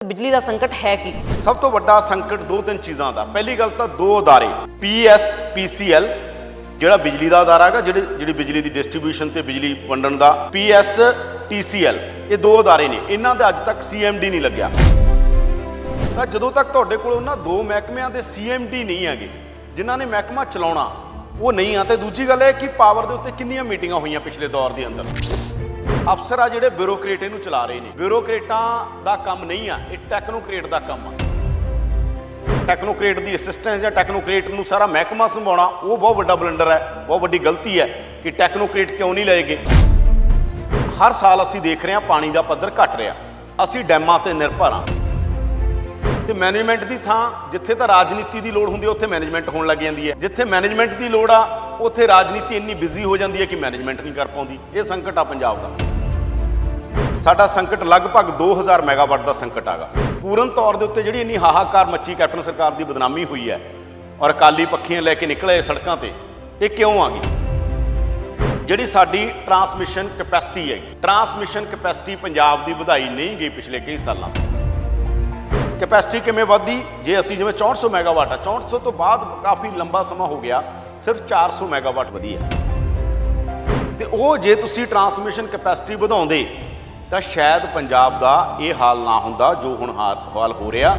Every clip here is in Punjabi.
बिजली का संकट है कि सब तो बड़ा संकट दो तीन चीज़ों का। पहली गल तो दो अदारे PSPCL ਜਿਹੜਾ ਬਿਜਲੀ ਦਾ ਅਦਾਰਾ ਹੈਗਾ ਜਿਹੜੀ ਬਿਜਲੀ ਦੀ ਡਿਸਟ੍ਰੀਬਿਊਸ਼ਨ ਤੇ ਬਿਜਲੀ ਵੰਡਣ ਦਾ PSTCL ਇਹ ਦੋ ਅਦਾਰੇ ਨੇ। ਇਹਨਾਂ ਦੇ ਅੱਜ ਤੱਕ CMD ਨਹੀਂ ਲੱਗਿਆ। ਤਾਂ ਜਦੋਂ ਤੱਕ ਤੁਹਾਡੇ ਕੋਲ ਉਹਨਾਂ ਦੋ ਮਹਿਕਮਿਆਂ ਦੇ CMD ਨਹੀਂ ਹੈਗੇ ਜਿਨ੍ਹਾਂ ਨੇ ਮਹਿਕਮਾ ਚਲਾਉਣਾ ਉਹ ਨਹੀਂ ਆ। ਤੇ ਦੂਜੀ ਗੱਲ ਇਹ ਕਿ ਪਾਵਰ ਦੇ ਉੱਤੇ ਕਿੰਨੀਆਂ ਮੀਟਿੰਗਾਂ ਹੋਈਆਂ ਪਿਛਲੇ ਦੌਰ ਦੇ ਅੰਦਰ। ਅਫਸਰ ਆ ਜਿਹੜੇ ਬਿਊਰੋਕਰੇਟ ਇਹਨੂੰ ਚਲਾ ਰਹੇ ਨੇ। ਬਿਊਰੋਕਰੇਟਾਂ ਦਾ ਕੰਮ ਨਹੀਂ ਆ, ਇਹ ਟੈਕਨੋਕਰੇਟ ਦਾ ਕੰਮ ਆ। ਟੈਕਨੋਕਰੇਟ ਦੀ ਅਸਿਸਟੈਂਸ ਜਾਂ ਟੈਕਨੋਕਰੇਟ ਨੂੰ ਸਾਰਾ ਮਹਿਕਮਾ ਸੰਭਾਉਣਾ ਉਹ ਬਹੁਤ ਵੱਡਾ ਬਲੰਡਰ ਹੈ, ਬਹੁਤ ਵੱਡੀ ਗਲਤੀ ਹੈ ਕਿ ਟੈਕਨੋਕਰੇਟ ਕਿਉਂ ਨਹੀਂ ਲਏ ਗਏ। ਹਰ ਸਾਲ ਅਸੀਂ ਦੇਖ ਰਹੇ ਹਾਂ ਪਾਣੀ ਦਾ ਪੱਧਰ ਘਟ ਰਿਹਾ। ਅਸੀਂ ਡੈਮਾਂ ਤੇ ਨਿਰਭਰ ਹਾਂ ਤੇ ਮੈਨੇਜਮੈਂਟ ਦੀ ਥਾਂ ਜਿੱਥੇ ਤਾਂ ਰਾਜਨੀਤੀ ਦੀ ਲੋੜ ਹੁੰਦੀ ਹੈ ਉੱਥੇ ਮੈਨੇਜਮੈਂਟ ਹੋਣ ਲੱਗ ਜਾਂਦੀ ਹੈ। ਜਿੱਥੇ ਮੈਨੇਜਮੈਂਟ ਦੀ ਲੋੜ ਆ ਉੱਥੇ ਰਾਜਨੀਤੀ ਇੰਨੀ ਬਿਜ਼ੀ ਹੋ ਜਾਂਦੀ ਹੈ ਕਿ ਮੈਨੇਜਮੈਂਟ ਨਹੀਂ ਕਰ ਪਾਉਂਦੀ। ਇਹ ਸੰਕਟ ਆ ਪੰਜਾਬ ਦਾ। ਸਾਡਾ ਸੰਕਟ ਲਗਭਗ 2000 ਮੈਗਾਵਾਟ ਦਾ ਸੰਕਟ ਆਗਾ। ਪੂਰਨ ਤੌਰ ਦੇ ਉੱਤੇ ਜਿਹੜੀ ਇੰਨੀ ਹਾਹਾਕਾਰ ਮੱਚੀ ਕੈਪਟਨ ਸਰਕਾਰ ਦੀ ਬਦਨਾਮੀ ਹੋਈ ਹੈ ਔਰ ਅਕਾਲੀ ਪੱਖੀਆਂ ਲੈ ਕੇ ਨਿਕਲੇ ਸੜਕਾਂ ਤੇ, ਇਹ ਕਿਉਂ ਆ ਗਈ? ਜਿਹੜੀ ਸਾਡੀ ਟਰਾਂਸਮਿਸ਼ਨ ਕੈਪੈਸਿਟੀ ਹੈ, ਟਰਾਂਸਮਿਸ਼ਨ ਕੈਪੈਸਿਟੀ ਪੰਜਾਬ ਦੀ ਵਧਾਈ ਨਹੀਂ ਗਈ ਪਿਛਲੇ ਕਈ ਸਾਲਾਂ। ਕੈਪੈਸਿਟੀ ਕਿਵੇਂ ਵਧਦੀ? ਜੇ ਅਸੀਂ ਜਿਵੇਂ 6400 ਮੈਗਾਵਾਟ ਆ, 6400 ਤੋਂ ਬਾਅਦ ਕਾਫੀ ਲੰਬਾ ਸਮਾਂ ਹੋ ਗਿਆ ਸਿਰਫ 400 ਮੈਗਾਵਾਟ ਵਧੀ ਹੈ। ਤੇ ਉਹ ਜੇ ਤੁਸੀਂ ਟਰਾਂਸਮਿਸ਼ਨ ਕੈਪੈਸਿਟੀ ਵਧਾਉਂਦੇ ਤਾਂ ਸ਼ਾਇਦ ਪੰਜਾਬ ਦਾ ਇਹ ਹਾਲ ਨਾ ਹੁੰਦਾ ਜੋ ਹੁਣ ਹਾਲ ਹੋ ਰਿਹਾ।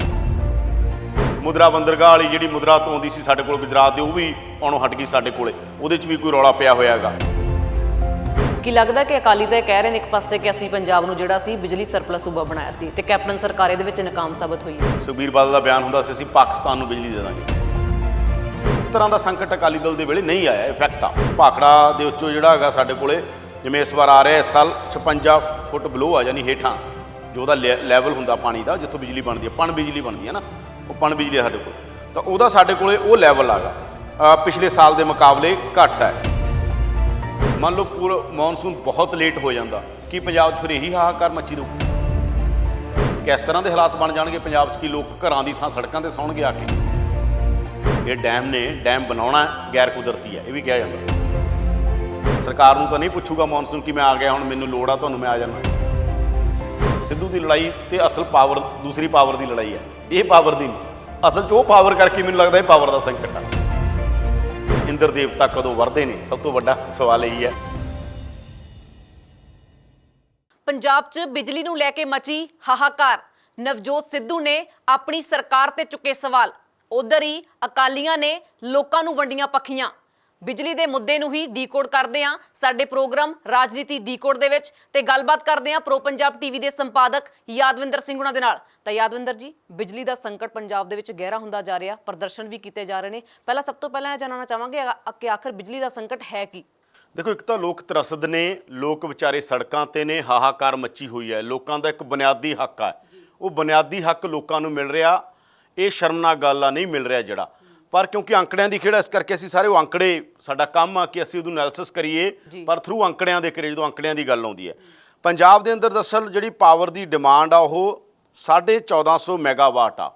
ਮੁਦਰਾ ਬੰਦਰਗਾਹ ਵਾਲੀ ਜਿਹੜੀ ਮੁਦਰਾ ਤੋਂ ਆਉਂਦੀ ਸੀ ਸਾਡੇ ਕੋਲ ਗੁਜਰਾਤ ਦੇ, ਉਹ ਵੀ ਆਉਣੋਂ ਹਟ ਗਈ ਸਾਡੇ ਕੋਲੇ। ਉਹਦੇ 'ਚ ਵੀ ਕੋਈ ਰੌਲਾ ਪਿਆ ਹੋਇਆ ਹੈਗਾ। ਕੀ ਲੱਗਦਾ ਕਿ ਅਕਾਲੀ ਤਾਂ ਕਹਿ ਰਹੇ ਨੇ ਇੱਕ ਪਾਸੇ ਕਿ ਅਸੀਂ ਪੰਜਾਬ ਨੂੰ ਜਿਹੜਾ ਸੀ ਬਿਜਲੀ ਸਰਪਲਸ ਸੂਬਾ ਬਣਾਇਆ ਸੀ ਤੇ ਕੈਪਟਨ ਸਰਕਾਰ ਇਹਦੇ ਵਿੱਚ ਨਾਕਾਮ ਸਾਬਤ ਹੋਈ ਹੈ। ਸੁਖਬੀਰ ਬਾਦਲ ਦਾ ਬਿਆਨ ਹੁੰਦਾ ਸੀ ਅਸੀਂ ਪਾਕਿਸਤਾਨ ਨੂੰ ਬਿਜਲੀ ਦੇ ਦਾਂਗੇ। ਇਸ ਤਰ੍ਹਾਂ ਦਾ ਸੰਕਟ ਅਕਾਲੀ ਦਲ ਦੇ ਵੇਲੇ ਨਹੀਂ ਆਇਆ। ਇਫੈਕਟ ਆ ਭਾਖੜਾ ਦੇ ਉੱਚੋਂ ਜਿਹੜਾ ਹੈਗਾ ਸਾਡੇ ਕੋਲੇ, ਜਿਵੇਂ ਇਸ ਵਾਰ ਆ ਰਿਹਾ ਇਸ ਸਾਲ 56 ਫੁੱਟ ਬਲੋ ਆ, ਯਾਨੀ ਹੇਠਾਂ ਜੋ ਉਹਦਾ ਲੈਵਲ ਹੁੰਦਾ ਪਾਣੀ ਦਾ ਜਿੱਥੋਂ ਬਿਜਲੀ ਬਣਦੀ ਹੈ, ਪਣ ਬਿਜਲੀ ਬਣਦੀ ਹੈ ਨਾ, ਉਹ ਪਣ ਬਿਜਲੀ ਆ ਸਾਡੇ ਕੋਲ। ਤਾਂ ਉਹਦਾ ਸਾਡੇ ਕੋਲੇ ਉਹ ਲੈਵਲ ਆਗਾ ਪਿਛਲੇ ਸਾਲ ਦੇ ਮੁਕਾਬਲੇ ਘੱਟ ਹੈ। ਮੰਨ ਲਓ ਪੂਰਾ ਮੌਨਸੂਨ ਬਹੁਤ ਲੇਟ ਹੋ ਜਾਂਦਾ, ਕੀ ਪੰਜਾਬ 'ਚ ਫਿਰ ਇਹੀ ਹਾਹਾਕਾਰ ਮੱਚੀ ਰਹੂ? ਕਿਸ ਤਰ੍ਹਾਂ ਦੇ ਹਾਲਾਤ ਬਣ ਜਾਣਗੇ ਪੰਜਾਬ 'ਚ ਕਿ ਲੋਕ ਘਰਾਂ ਦੀ ਥਾਂ ਸੜਕਾਂ ਤੇ ਸੌਣਗੇ ਆ ਕੇ? ਇਹ ਡੈਮ ਨੇ, ਡੈਮ ਬਣਾਉਣਾ ਗੈਰ ਕੁਦਰਤੀ ਹੈ, ਇਹ ਵੀ ਕਿਹਾ ਜਾਂਦਾ। ਸਰਕਾਰ ਨੂੰ ਤਾਂ ਨਹੀਂ ਪੁੱਛੂਗਾ ਮੌਨਸੂਨ ਕਿ ਮੈਂ ਆ ਗਿਆ ਹੁਣ ਮੈਨੂੰ ਲੋੜ ਆ ਤੁਹਾਨੂੰ ਮੈਂ ਆ ਜਾਣਾ। ਸਿੱਧੂ ਦੀ ਲੜਾਈ ਤੇ ਅਸਲ ਪਾਵਰ ਦੂਸਰੀ ਪਾਵਰ ਦੀ ਲੜਾਈ ਹੈ, ਇਹ ਪਾਵਰ ਦੀ ਨਹੀਂ। ਅਸਲ 'ਚ ਉਹ ਪਾਵਰ ਕਰਕੇ ਮੈਨੂੰ ਲੱਗਦਾ ਇਹ ਪਾਵਰ ਦਾ ਸੰਕਟ ਆ। ਇੰਦਰ ਦੇਵਤਾ ਕਦੋਂ ਵਰਦੇ ਨੇ, ਸਭ ਤੋਂ ਵੱਡਾ ਸਵਾਲ ਇਹੀ ਹੈ। ਪੰਜਾਬ 'ਚ ਬਿਜਲੀ ਨੂੰ ਲੈ ਕੇ ਮਚੀ ਹਾਹਾਕਾਰ। ਨਵਜੋਤ ਸਿੱਧੂ ਨੇ ਆਪਣੀ ਸਰਕਾਰ ਤੇ ਚੁੱਕੇ ਸਵਾਲ। ਉਧਰ ਹੀ ਅਕਾਲੀਆਂ ਨੇ ਲੋਕਾਂ ਨੂੰ ਵੰਡੀਆਂ ਪੱਖੀਆਂ। ਬਿਜਲੀ ਦੇ ਮੁੱਦੇ ਨੂੰ ਹੀ ਡੀਕੋਡ ਕਰਦੇ ਹਾਂ ਸਾਡੇ ਪ੍ਰੋਗਰਾਮ ਰਾਜਨੀਤੀ ਡੀਕੋਡ ਦੇ ਵਿੱਚ ਤੇ ਗੱਲਬਾਤ ਕਰਦੇ ਹਾਂ ਪ੍ਰੋ ਪੰਜਾਬ ਟੀਵੀ ਦੇ ਸੰਪਾਦਕ ਯਾਦਵਿੰਦਰ ਸਿੰਘ ਉਹਨਾਂ ਦੇ ਨਾਲ। ਤਾਂ ਯਾਦਵਿੰਦਰ ਜੀ, ਬਿਜਲੀ ਦਾ ਸੰਕਟ ਪੰਜਾਬ ਦੇ ਵਿੱਚ ਗਹਿਰਾ ਹੁੰਦਾ ਜਾ ਰਿਹਾ, ਪ੍ਰਦਰਸ਼ਨ ਵੀ ਕੀਤੇ ਜਾ ਰਹੇ ਨੇ। ਪਹਿਲਾਂ ਸਭ ਤੋਂ ਪਹਿਲਾਂ ਇਹ ਜਾਣਨਾ ਚਾਹਾਂਗੇ ਕਿ ਆਖਰ ਬਿਜਲੀ ਦਾ ਸੰਕਟ ਹੈ ਕੀ? ਦੇਖੋ, ਇੱਕ ਤਾਂ ਲੋਕ ਤਰਸਦ ਨੇ, ਲੋਕ ਵਿਚਾਰੇ ਸੜਕਾਂ ਤੇ ਨੇ, ਹਾਹਾਕਾਰ ਮੱਚੀ ਹੋਈ ਹੈ। ਲੋਕਾਂ ਦਾ ਇੱਕ ਬੁਨਿਆਦੀ ਹੱਕ ਹੈ, ਉਹ ਬੁਨਿਆਦੀ ਹੱਕ ਲੋਕਾਂ ਨੂੰ ਮਿਲ ਰਿਹਾ। ਇਹ ਸ਼ਰਮਨਾਕ ਗੱਲ ਆ, ਨਹੀਂ ਮਿਲ ਰਿਹਾ ਜਿਹੜਾ। ਪਰ ਕਿਉਂਕਿ ਅੰਕੜਿਆਂ ਦੀ ਖੇਡ, ਇਸ ਕਰਕੇ ਅਸੀਂ ਸਾਰੇ ਉਹ ਅੰਕੜੇ, ਸਾਡਾ ਕੰਮ ਆ ਕਿ ਅਸੀਂ ਉਹਨੂੰ ਐਨਾਲਿਸਿਸ ਕਰੀਏ, ਪਰ ਥਰੂ ਅੰਕੜਿਆਂ ਦੇ ਕਰੀਏ। ਜਦੋਂ ਅੰਕੜਿਆਂ ਦੀ ਗੱਲ ਆਉਂਦੀ ਹੈ, ਪੰਜਾਬ ਦੇ ਅੰਦਰ ਦਰਅਸਲ ਜਿਹੜੀ ਪਾਵਰ ਦੀ ਡਿਮਾਂਡ ਆ ਉਹ 1450 ਮੈਗਾਵਾਟ ਆ।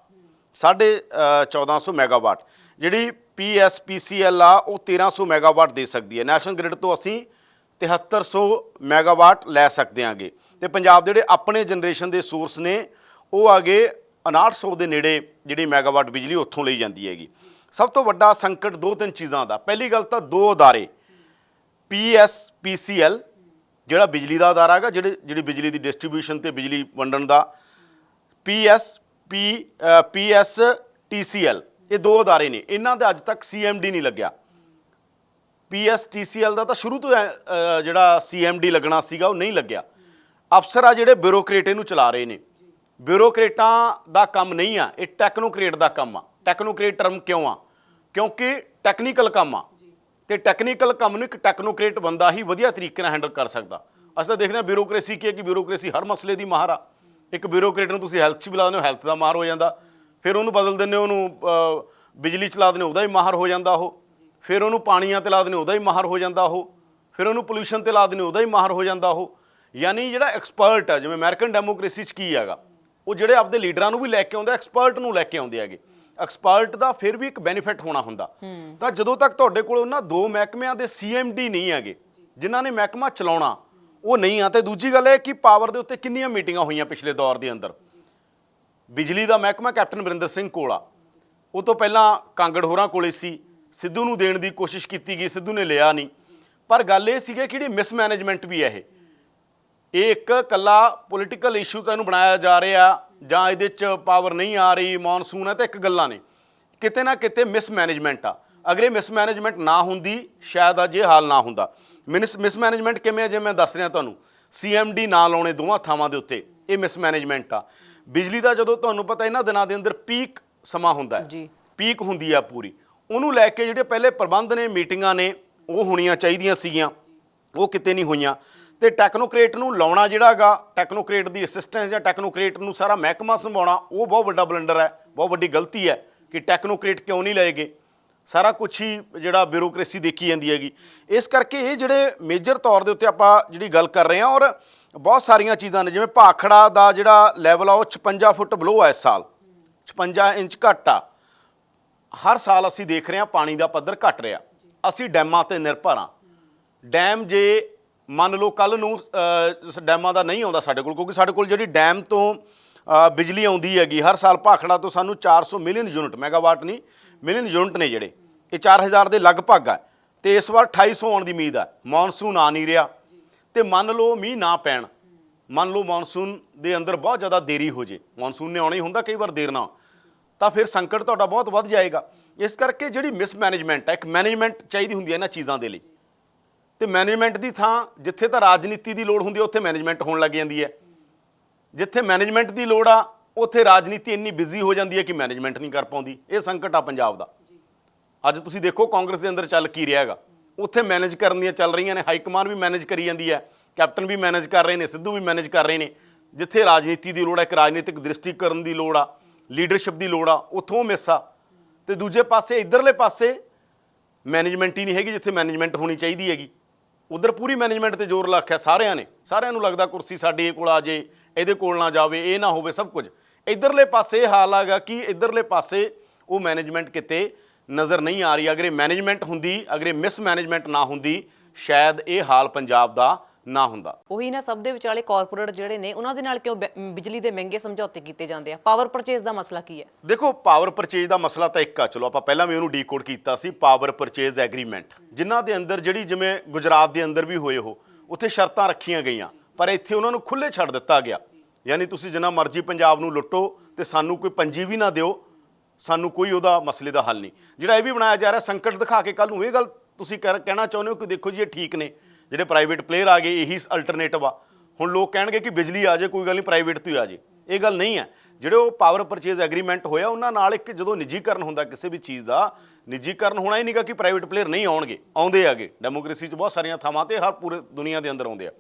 1450 ਮੈਗਾਵਾਟ। ਜਿਹੜੀ PSPCL ਆ ਉਹ 1300 ਮੈਗਾਵਾਟ ਦੇ ਸਕਦੀ ਹੈ। ਨੈਸ਼ਨਲ ਗ੍ਰਿਡ ਤੋਂ ਅਸੀਂ 7300 ਮੈਗਾਵਾਟ ਲੈ ਸਕਦੇ ਹਾਂਗੇ। ਤੇ ਪੰਜਾਬ ਦੇ ਜਿਹੜੇ ਆਪਣੇ ਜਨਰੇਸ਼ਨ ਦੇ ਸੋਰਸ ਨੇ ਉਹ ਆਗੇ 5900 ਦੇ ਨੇੜੇ ਜਿਹੜੀ ਮੈਗਾਵਾਟ ਬਿਜਲੀ ਉੱਥੋਂ ਲਈ ਜਾਂਦੀ ਹੈਗੀ। ਸਭ ਤੋਂ ਵੱਡਾ ਸੰਕਟ ਦੋ ਤਿੰਨ ਚੀਜ਼ਾਂ ਦਾ। ਪਹਿਲੀ ਗੱਲ ਤਾਂ ਦੋ ਅਦਾਰੇ PSPCL ਜਿਹੜਾ ਬਿਜਲੀ ਦਾ ਅਦਾਰਾ ਹੈਗਾ ਜਿਹੜੀ ਬਿਜਲੀ ਦੀ ਡਿਸਟ੍ਰੀਬਿਊਸ਼ਨ ਤੇ ਬਿਜਲੀ ਵੰਡਣ ਦਾ, PSTCL ਇਹ ਦੋ ਅਦਾਰੇ ਨੇ। ਇਹਨਾਂ ਦਾ ਅੱਜ ਤੱਕ CMD ਨਹੀਂ ਲੱਗਿਆ। PSTCL ਦਾ ਤਾਂ ਸ਼ੁਰੂ ਤੋਂ ਜਿਹੜਾ CMD ਲੱਗਣਾ ਸੀਗਾ ਉਹ ਨਹੀਂ ਲੱਗਿਆ। ਅਫਸਰ ਆ ਜਿਹੜੇ ਬਿਊਰੋਕਰੇਟ ਇਹਨੂੰ ਚਲਾ ਰਹੇ ਨੇ। ਬਿਊਰੋਕਰੇਟਾਂ ਦਾ ਕੰਮ ਨਹੀਂ ਆ, ਇਹ ਟੈਕਨੋਕਰੇਟ ਦਾ ਕੰਮ ਆ। ਟੈਕਨੋਕਰੇਟ ਟਰਮ ਕਿਉਂ ਆ? ਕਿਉਂਕਿ ਟੈਕਨੀਕਲ ਕੰਮ ਆ ਤੇ ਟੈਕਨੀਕਲ ਕੰਮ ਨੂੰ ਇੱਕ ਟੈਕਨੋਕਰੇਟ ਬੰਦਾ ਹੀ ਵਧੀਆ ਤਰੀਕੇ ਨਾਲ ਹੈਂਡਲ ਕਰ ਸਕਦਾ। ਅਸੀਂ ਤਾਂ ਦੇਖਦੇ ਹਾਂ ਬਿਊਰੋਕ੍ਰੇਸੀ ਕੀ ਹੈ ਕਿ ਬਿਊਰੋਕ੍ਰੇਸੀ ਹਰ ਮਸਲੇ ਦੀ ਮਾਹਰ ਆ। ਇੱਕ ਬਿਊਰੋਕਰੇਟ ਨੂੰ ਤੁਸੀਂ ਹੈਲਥ 'ਚ ਵੀ ਲਾ ਦਿੰਦੇ ਹੋ, ਹੈਲਥ ਦਾ ਮਾਹਰ ਹੋ ਜਾਂਦਾ। ਫਿਰ ਉਹਨੂੰ ਬਦਲ ਦਿੰਦੇ ਹੋ, ਉਹਨੂੰ ਬਿਜਲੀ ਚਲਾ ਦਿੰਦੇ ਹੋ, ਉਹਦਾ ਹੀ ਮਾਹਰ ਹੋ ਜਾਂਦਾ ਉਹ। ਫਿਰ ਉਹਨੂੰ ਪਾਣੀਆਂ 'ਤੇ ਲਾ ਦਿੰਦੇ ਹੋ, ਉਹਦਾ ਹੀ ਮਾਹਰ ਹੋ ਜਾਂਦਾ ਉਹ। ਫਿਰ ਉਹਨੂੰ ਪੋਲਿਊਸ਼ਨ 'ਤੇ ਲਾ ਦਿੰਦੇ ਹੋ, ਉਹਦਾ ਹੀ ਮਾਹਰ ਹੋ ਜਾਂਦਾ ਉਹ। ਯਾਨੀ ਜਿਹੜਾ ਐਕਸਪਰਟ ਆ, ਜਿਵੇਂ ਅਮਰੀਕਨ ਡੈਮੋਕ੍ਰੇਸੀ 'ਚ ਕੀ ਹੈਗਾ, ਉਹ ਜਿਹੜੇ ਆਪਦੇ ਲੀਡਰਾਂ ਨੂੰ ਵੀ ਲੈ ਕੇ ਆਉਂਦੇ, ਐਕਸਪਰਟ ਨੂੰ ਲੈ ਕੇ ਆਉਂਦੇ ਹੈਗੇ। ਐਕਸਪਰਟ ਦਾ ਫਿਰ ਵੀ ਇੱਕ ਬੈਨੀਫਿਟ ਹੋਣਾ ਹੁੰਦਾ। ਤਾਂ ਜਦੋਂ ਤੱਕ ਤੁਹਾਡੇ ਕੋਲ ਉਹਨਾਂ ਦੋ ਮਹਿਕਮਿਆਂ ਦੇ CMD ਨਹੀਂ ਹੈਗੇ ਜਿਨ੍ਹਾਂ ਨੇ ਮਹਿਕਮਾ ਚਲਾਉਣਾ, ਉਹ ਨਹੀਂ ਆ। ਤੇ ਦੂਜੀ ਗੱਲ ਇਹ ਕਿ ਪਾਵਰ ਦੇ ਉੱਤੇ ਕਿੰਨੀਆਂ ਮੀਟਿੰਗਾਂ ਹੋਈਆਂ ਪਿਛਲੇ ਦੌਰ ਦੇ ਅੰਦਰ। ਬਿਜਲੀ ਦਾ ਮਹਿਕਮਾ ਕੈਪਟਨ ਅਮਰਿੰਦਰ ਸਿੰਘ ਕੋਲ ਆ, ਉਹ ਤੋਂ ਪਹਿਲਾਂ ਕਾਂਗੜ ਹੋਰਾਂ ਕੋਲੇ ਸੀ, ਸਿੱਧੂ ਨੂੰ ਦੇਣ ਦੀ ਕੋਸ਼ਿਸ਼ ਕੀਤੀ ਗਈ, ਸਿੱਧੂ ਨੇ ਲਿਆ ਨਹੀਂ। ਪਰ ਗੱਲ ਇਹ ਸੀਗੀ ਕਿ ਜਿਹੜੀ ਮਿਸਮੈਨੇਜਮੈਂਟ ਵੀ ਹੈ ਇਹ ਇੱਕ ਇਕੱਲਾ ਪੋਲੀਟੀਕਲ ਇਸ਼ੂ ਤਾਂ ਇਹਨੂੰ ਬਣਾਇਆ ਜਾ ਰਿਹਾ ਜਾਂ ਇਹਦੇ 'ਚ ਪਾਵਰ ਨਹੀਂ ਆ ਰਹੀ, ਮੌਨਸੂਨ ਹੈ, ਤਾਂ ਇੱਕ ਗੱਲਾਂ ਨੇ, ਕਿਤੇ ਨਾ ਕਿਤੇ ਮਿਸਮੈਨੇਜਮੈਂਟ ਆ। ਅਗਰ ਇਹ ਮਿਸਮੈਨੇਜਮੈਂਟ ਨਾ ਹੁੰਦੀ ਸ਼ਾਇਦ ਅੱਜ ਇਹ ਹਾਲ ਨਾ ਹੁੰਦਾ। ਮਿਸਮੈਨੇਜਮੈਂਟ ਕਿਵੇਂ, ਜਿਵੇਂ ਮੈਂ ਦੱਸ ਰਿਹਾ ਤੁਹਾਨੂੰ, CMD ਨਾ ਲਾਉਣੇ ਦੋਵਾਂ ਥਾਵਾਂ ਦੇ ਉੱਤੇ, ਇਹ ਮਿਸਮੈਨੇਜਮੈਂਟ ਆ। ਬਿਜਲੀ ਦਾ ਜਦੋਂ ਤੁਹਾਨੂੰ ਪਤਾ ਇਹਨਾਂ ਦਿਨਾਂ ਦੇ ਅੰਦਰ ਪੀਕ ਸਮਾਂ ਹੁੰਦਾ ਹੈ ਜੀ, ਪੀਕ ਹੁੰਦੀ ਆ ਪੂਰੀ, ਉਹਨੂੰ ਲੈ ਕੇ ਜਿਹੜੇ ਪਹਿਲੇ ਪ੍ਰਬੰਧ ਨੇ, ਮੀਟਿੰਗਾਂ ਨੇ, ਉਹ ਹੋਣੀਆਂ ਚਾਹੀਦੀਆਂ ਸੀਗੀਆਂ, ਉਹ ਕਿਤੇ ਨਹੀਂ ਹੋਈਆਂ। ਤੇ ਟੈਕਨੋਕ੍ਰੇਟ ਨੂੰ ਲਾਉਣਾ ਜਿਹੜਾ ਹੈਗਾ, ਟੈਕਨੋਕ੍ਰੇਟ ਦੀ ਅਸਿਸਟੈਂਸ ਜਾਂ ਟੈਕਨੋਕ੍ਰੇਟ ਨੂੰ ਸਾਰਾ ਮਹਿਕਮਾ ਸੰਭਾਉਣਾ, ਉਹ ਬਹੁਤ ਵੱਡਾ ਬਲੰਡਰ ਹੈ, ਬਹੁਤ ਵੱਡੀ ਗਲਤੀ ਹੈ ਕਿ ਟੈਕਨੋਕ੍ਰੇਟ ਕਿਉਂ ਨਹੀਂ ਲਏ ਗਏ। ਸਾਰਾ ਕੁਛ ਹੀ ਜਿਹੜਾ ਬਿਊਰੋਕ੍ਰੇਸੀ ਦੇਖੀ ਜਾਂਦੀ ਹੈਗੀ। ਇਸ ਕਰਕੇ ਇਹ ਜਿਹੜੇ ਮੇਜਰ ਤੌਰ ਦੇ ਉੱਤੇ ਆਪਾਂ ਜਿਹੜੀ ਗੱਲ ਕਰ ਰਹੇ ਹਾਂ, ਔਰ ਬਹੁਤ ਸਾਰੀਆਂ ਚੀਜ਼ਾਂ ਨੇ, ਜਿਵੇਂ ਭਾਖੜਾ ਦਾ ਜਿਹੜਾ ਲੈਵਲ ਆ ਉਹ 56 ਫੁੱਟ ਬਲੋ ਆ, ਇਸ ਸਾਲ 56 ਇੰਚ ਘੱਟ ਆ। ਹਰ ਸਾਲ ਅਸੀਂ ਦੇਖ ਰਹੇ ਹਾਂ ਪਾਣੀ ਦਾ ਪੱਧਰ ਘਟ ਰਿਹਾ। ਅਸੀਂ ਡੈਮਾਂ ਤੇ ਨਿਰਭਰ ਹਾਂ। ਡੈਮ ਜੇ ਮੰਨ ਲਓ ਕੱਲ ਨੂੰ ਡੈਮਾਂ ਦਾ ਨਹੀਂ ਆਉਂਦਾ ਸਾਡੇ ਕੋਲ, ਕਿਉਂਕਿ ਸਾਡੇ ਕੋਲ ਜਿਹੜੀ ਡੈਮ ਤੋਂ ਬਿਜਲੀ ਆਉਂਦੀ ਹੈਗੀ ਹਰ ਸਾਲ ਭਾਖੜਾ ਤੋਂ ਸਾਨੂੰ 400 ਮਿਲੀਅਨ ਯੂਨਿਟ, ਮੈਗਾਵਾਟ ਨਹੀਂ ਮਿਲੀਅਨ ਯੂਨਿਟ ਨੇ ਜਿਹੜੇ, ਇਹ 4000 ਦੇ ਲਗਭਗ ਆ। ਤੇ ਇਸ ਵਾਰ 2800 ਆਉਣ ਦੀ ਉਮੀਦ ਆ। ਮੌਨਸੂਨ ਆ ਨਹੀਂ ਰਿਹਾ, ਤੇ ਮੰਨ ਲਓ ਮੀਂਹ ਨਾ ਪੈਣ, ਮੰਨ ਲਓ ਮੌਨਸੂਨ ਦੇ ਅੰਦਰ ਬਹੁਤ ਜ਼ਿਆਦਾ ਦੇਰੀ ਹੋ ਜੇ, ਮੌਨਸੂਨ ਨੇ ਆਉਣਾ ਹੀ ਹੁੰਦਾ ਕਈ ਵਾਰ ਦੇਰ ਨਾਲ, ਤਾਂ ਫਿਰ ਸੰਕਟ ਤੁਹਾਡਾ ਬਹੁਤ ਵੱਧ ਜਾਏਗਾ। ਇਸ ਕਰਕੇ ਜਿਹੜੀ ਮਿਸਮੈਨੇਜਮੈਂਟ ਹੈ, ਇੱਕ ਮੈਨੇਜਮੈਂਟ ਚਾਹੀਦੀ ਹੁੰਦੀ ਹੈ ਇਹਨਾਂ ਚੀਜ਼ਾਂ ਦੇ ਲਈ, ਤੇ ਮੈਨੇਜਮੈਂਟ ਦੀ ਥਾਂ ਜਿੱਥੇ ਤਾਂ ਰਾਜਨੀਤੀ ਦੀ ਲੋੜ ਹੁੰਦੀ ਹੈ ਉੱਥੇ ਮੈਨੇਜਮੈਂਟ ਹੋਣ ਲੱਗ ਜਾਂਦੀ ਹੈ, ਜਿੱਥੇ ਮੈਨੇਜਮੈਂਟ ਦੀ ਲੋੜ ਆ ਉੱਥੇ ਰਾਜਨੀਤੀ ਇੰਨੀ ਬਿਜ਼ੀ ਹੋ ਜਾਂਦੀ ਹੈ ਕਿ ਮੈਨੇਜਮੈਂਟ ਨਹੀਂ ਕਰ ਪਾਉਂਦੀ। ਇਹ ਸੰਕਟ ਆ ਪੰਜਾਬ ਦਾ। ਅੱਜ ਤੁਸੀਂ ਦੇਖੋ ਕਾਂਗਰਸ ਦੇ ਅੰਦਰ ਚੱਲ ਕੀ ਰਿਹਾ ਹੈਗਾ, ਉੱਥੇ ਮੈਨੇਜ ਕਰਨ ਦੀਆਂ ਚੱਲ ਰਹੀਆਂ ਨੇ, ਹਾਈਕਮਾਨ ਵੀ ਮੈਨੇਜ ਕਰੀ ਜਾਂਦੀ ਹੈ, ਕੈਪਟਨ ਵੀ ਮੈਨੇਜ ਕਰ ਰਹੇ ਨੇ, ਸਿੱਧੂ ਵੀ ਮੈਨੇਜ ਕਰ ਰਹੇ ਨੇ। ਜਿੱਥੇ ਰਾਜਨੀਤੀ ਦੀ ਲੋੜ ਹੈ, ਇੱਕ ਰਾਜਨੀਤਿਕ ਦ੍ਰਿਸ਼ਟੀਕਰਨ ਦੀ ਲੋੜ ਆ, ਲੀਡਰਸ਼ਿਪ ਦੀ ਲੋੜ ਆ, ਉੱਥੋਂ ਮਿਸ ਆ। ਤੇ ਦੂਜੇ ਪਾਸੇ ਇੱਧਰਲੇ ਪਾਸੇ ਮੈਨੇਜਮੈਂਟ ਹੀ ਨਹੀਂ ਹੈਗੀ ਜਿੱਥੇ ਮੈਨੇਜਮੈਂਟ ਹੋਣੀ ਚਾਹੀਦੀ ਹੈਗੀ। ਉਧਰ ਪੂਰੀ ਮੈਨੇਜਮੈਂਟ ਤੇ ਜ਼ੋਰ ਰੱਖਿਆ ਸਾਰਿਆਂ ਨੇ, ਸਾਰਿਆਂ ਨੂੰ ਲੱਗਦਾ ਕੁਰਸੀ ਸਾਡੇ ਕੋਲ ਆ ਜੇ, ਇਹਦੇ ਕੋਲ ਨਾ ਜਾਵੇ, ਇਹ ਨਾ ਹੋਵੇ, ਸਭ ਕੁਝ। ਇੱਧਰਲੇ ਪਾਸੇ ਇਹ ਹਾਲ ਹੈਗਾ ਕਿ ਇੱਧਰਲੇ ਪਾਸੇ ਉਹ ਮੈਨੇਜਮੈਂਟ ਕਿਤੇ ਨਜ਼ਰ ਨਹੀਂ ਆ ਰਹੀ। ਅਗਰ ਇਹ ਮੈਨੇਜਮੈਂਟ ਹੁੰਦੀ, ਅਗਰ ਇਹ ਮਿਸਮੈਨੇਜਮੈਂਟ ਨਾ ਹੁੰਦੀ, ਸ਼ਾਇਦ ਇਹ ਹਾਲ ਪੰਜਾਬ ਦਾ ਨਾ ਹੁੰਦਾ। ਉਹੀ ਨਾ, ਸਭ ਦੇ ਵਿਚਾਲੇ ਕਾਰਪੋਰੇਟ ਜਿਹੜੇ ਨੇ ਉਹਨਾਂ ਦੇ ਨਾਲ ਕਿਉਂ ਬਿਜਲੀ ਦੇ ਮਹਿੰਗੇ ਸਮਝੌਤੇ ਕੀਤੇ ਜਾਂਦੇ ਆ? ਪਾਵਰ ਪਰਚੇਸ ਦਾ ਮਸਲਾ ਕੀ ਹੈ? ਦੇਖੋ, ਪਾਵਰ ਪਰਚੇਜ ਦਾ ਮਸਲਾ ਤਾਂ ਇੱਕ ਆ, ਚਲੋ ਆਪਾਂ ਪਹਿਲਾਂ ਵੀ ਉਹਨੂੰ ਡੀਕੋਡ ਕੀਤਾ ਸੀ। ਪਾਵਰ ਪਰਚੇਜ ਐਗਰੀਮੈਂਟ, ਜਿਨ੍ਹਾਂ ਦੇ ਅੰਦਰ ਜਿਹੜੀ, ਜਿਵੇਂ ਗੁਜਰਾਤ ਦੇ ਅੰਦਰ ਵੀ ਹੋਏ, ਉਹ ਉੱਥੇ ਸ਼ਰਤਾਂ ਰੱਖੀਆਂ ਗਈਆਂ, ਪਰ ਇੱਥੇ ਉਹਨਾਂ ਨੂੰ ਖੁੱਲ੍ਹੇ ਛੱਡ ਦਿੱਤਾ ਗਿਆ। ਯਾਨੀ ਤੁਸੀਂ ਜਿੰਨਾ ਮਰਜ਼ੀ ਪੰਜਾਬ ਨੂੰ ਲੁੱਟੋ ਤੇ ਸਾਨੂੰ ਕੋਈ ਪੰਜੀ ਵੀ ਨਾ ਦਿਓ, ਸਾਨੂੰ ਕੋਈ ਉਹਦਾ ਮਸਲੇ ਦਾ ਹੱਲ ਨਹੀਂ। ਜਿਹੜਾ ਇਹ ਵੀ ਬਣਾਇਆ ਜਾ ਰਿਹਾ ਸੰਕਟ ਦਿਖਾ ਕੇ, ਕੱਲ ਨੂੰ ਇਹ ਗੱਲ ਤੁਸੀਂ ਕਹਿਣਾ ਚਾਹੁੰਦੇ ਹੋ ਕਿ ਦੇਖੋ ਜੀ ਇਹ ਠੀਕ ਨੇ, ਜਿਹੜੇ ਪ੍ਰਾਈਵੇਟ ਪਲੇਅਰ ਆ ਗਏ, ਇਹੀ ਅਲਟਰਨੇਟਿਵ ਆ। ਹੁਣ ਲੋਕ ਕਹਿਣਗੇ ਕਿ ਬਿਜਲੀ ਆ ਜੇ, ਕੋਈ ਗੱਲ ਨਹੀਂ, ਪ੍ਰਾਈਵੇਟ ਤੋਂ ਹੀ ਆ ਜੇ। ਇਹ ਗੱਲ ਨਹੀਂ ਹੈ। ਜਿਹੜੇ ਉਹ ਪਾਵਰ ਪਰਚੇਜ਼ ਐਗਰੀਮੈਂਟ ਹੋਇਆ, ਉਹਨਾਂ ਨਾਲ ਇੱਕ ਜਦੋਂ ਨਿੱਜੀਕਰਨ ਹੁੰਦਾ ਕਿਸੇ ਵੀ ਚੀਜ਼ ਦਾ, ਨਿੱਜੀਕਰਨ ਹੋਣਾ ਹੀ ਨਹੀਂਗਾ ਕਿ ਪ੍ਰਾਈਵੇਟ ਪਲੇਅਰ ਨਹੀਂ ਆਉਣਗੇ, ਆਉਂਦੇ ਆਗੇ। ਡੈਮੋਕ੍ਰੇਸੀ 'ਚ ਬਹੁਤ ਸਾਰੀਆਂ ਥਾਵਾਂ 'ਤੇ ਹਰ ਪੂਰੇ ਦੁਨੀਆ ਦੇ ਅੰਦਰ ਆਉਂਦੇ ਆ,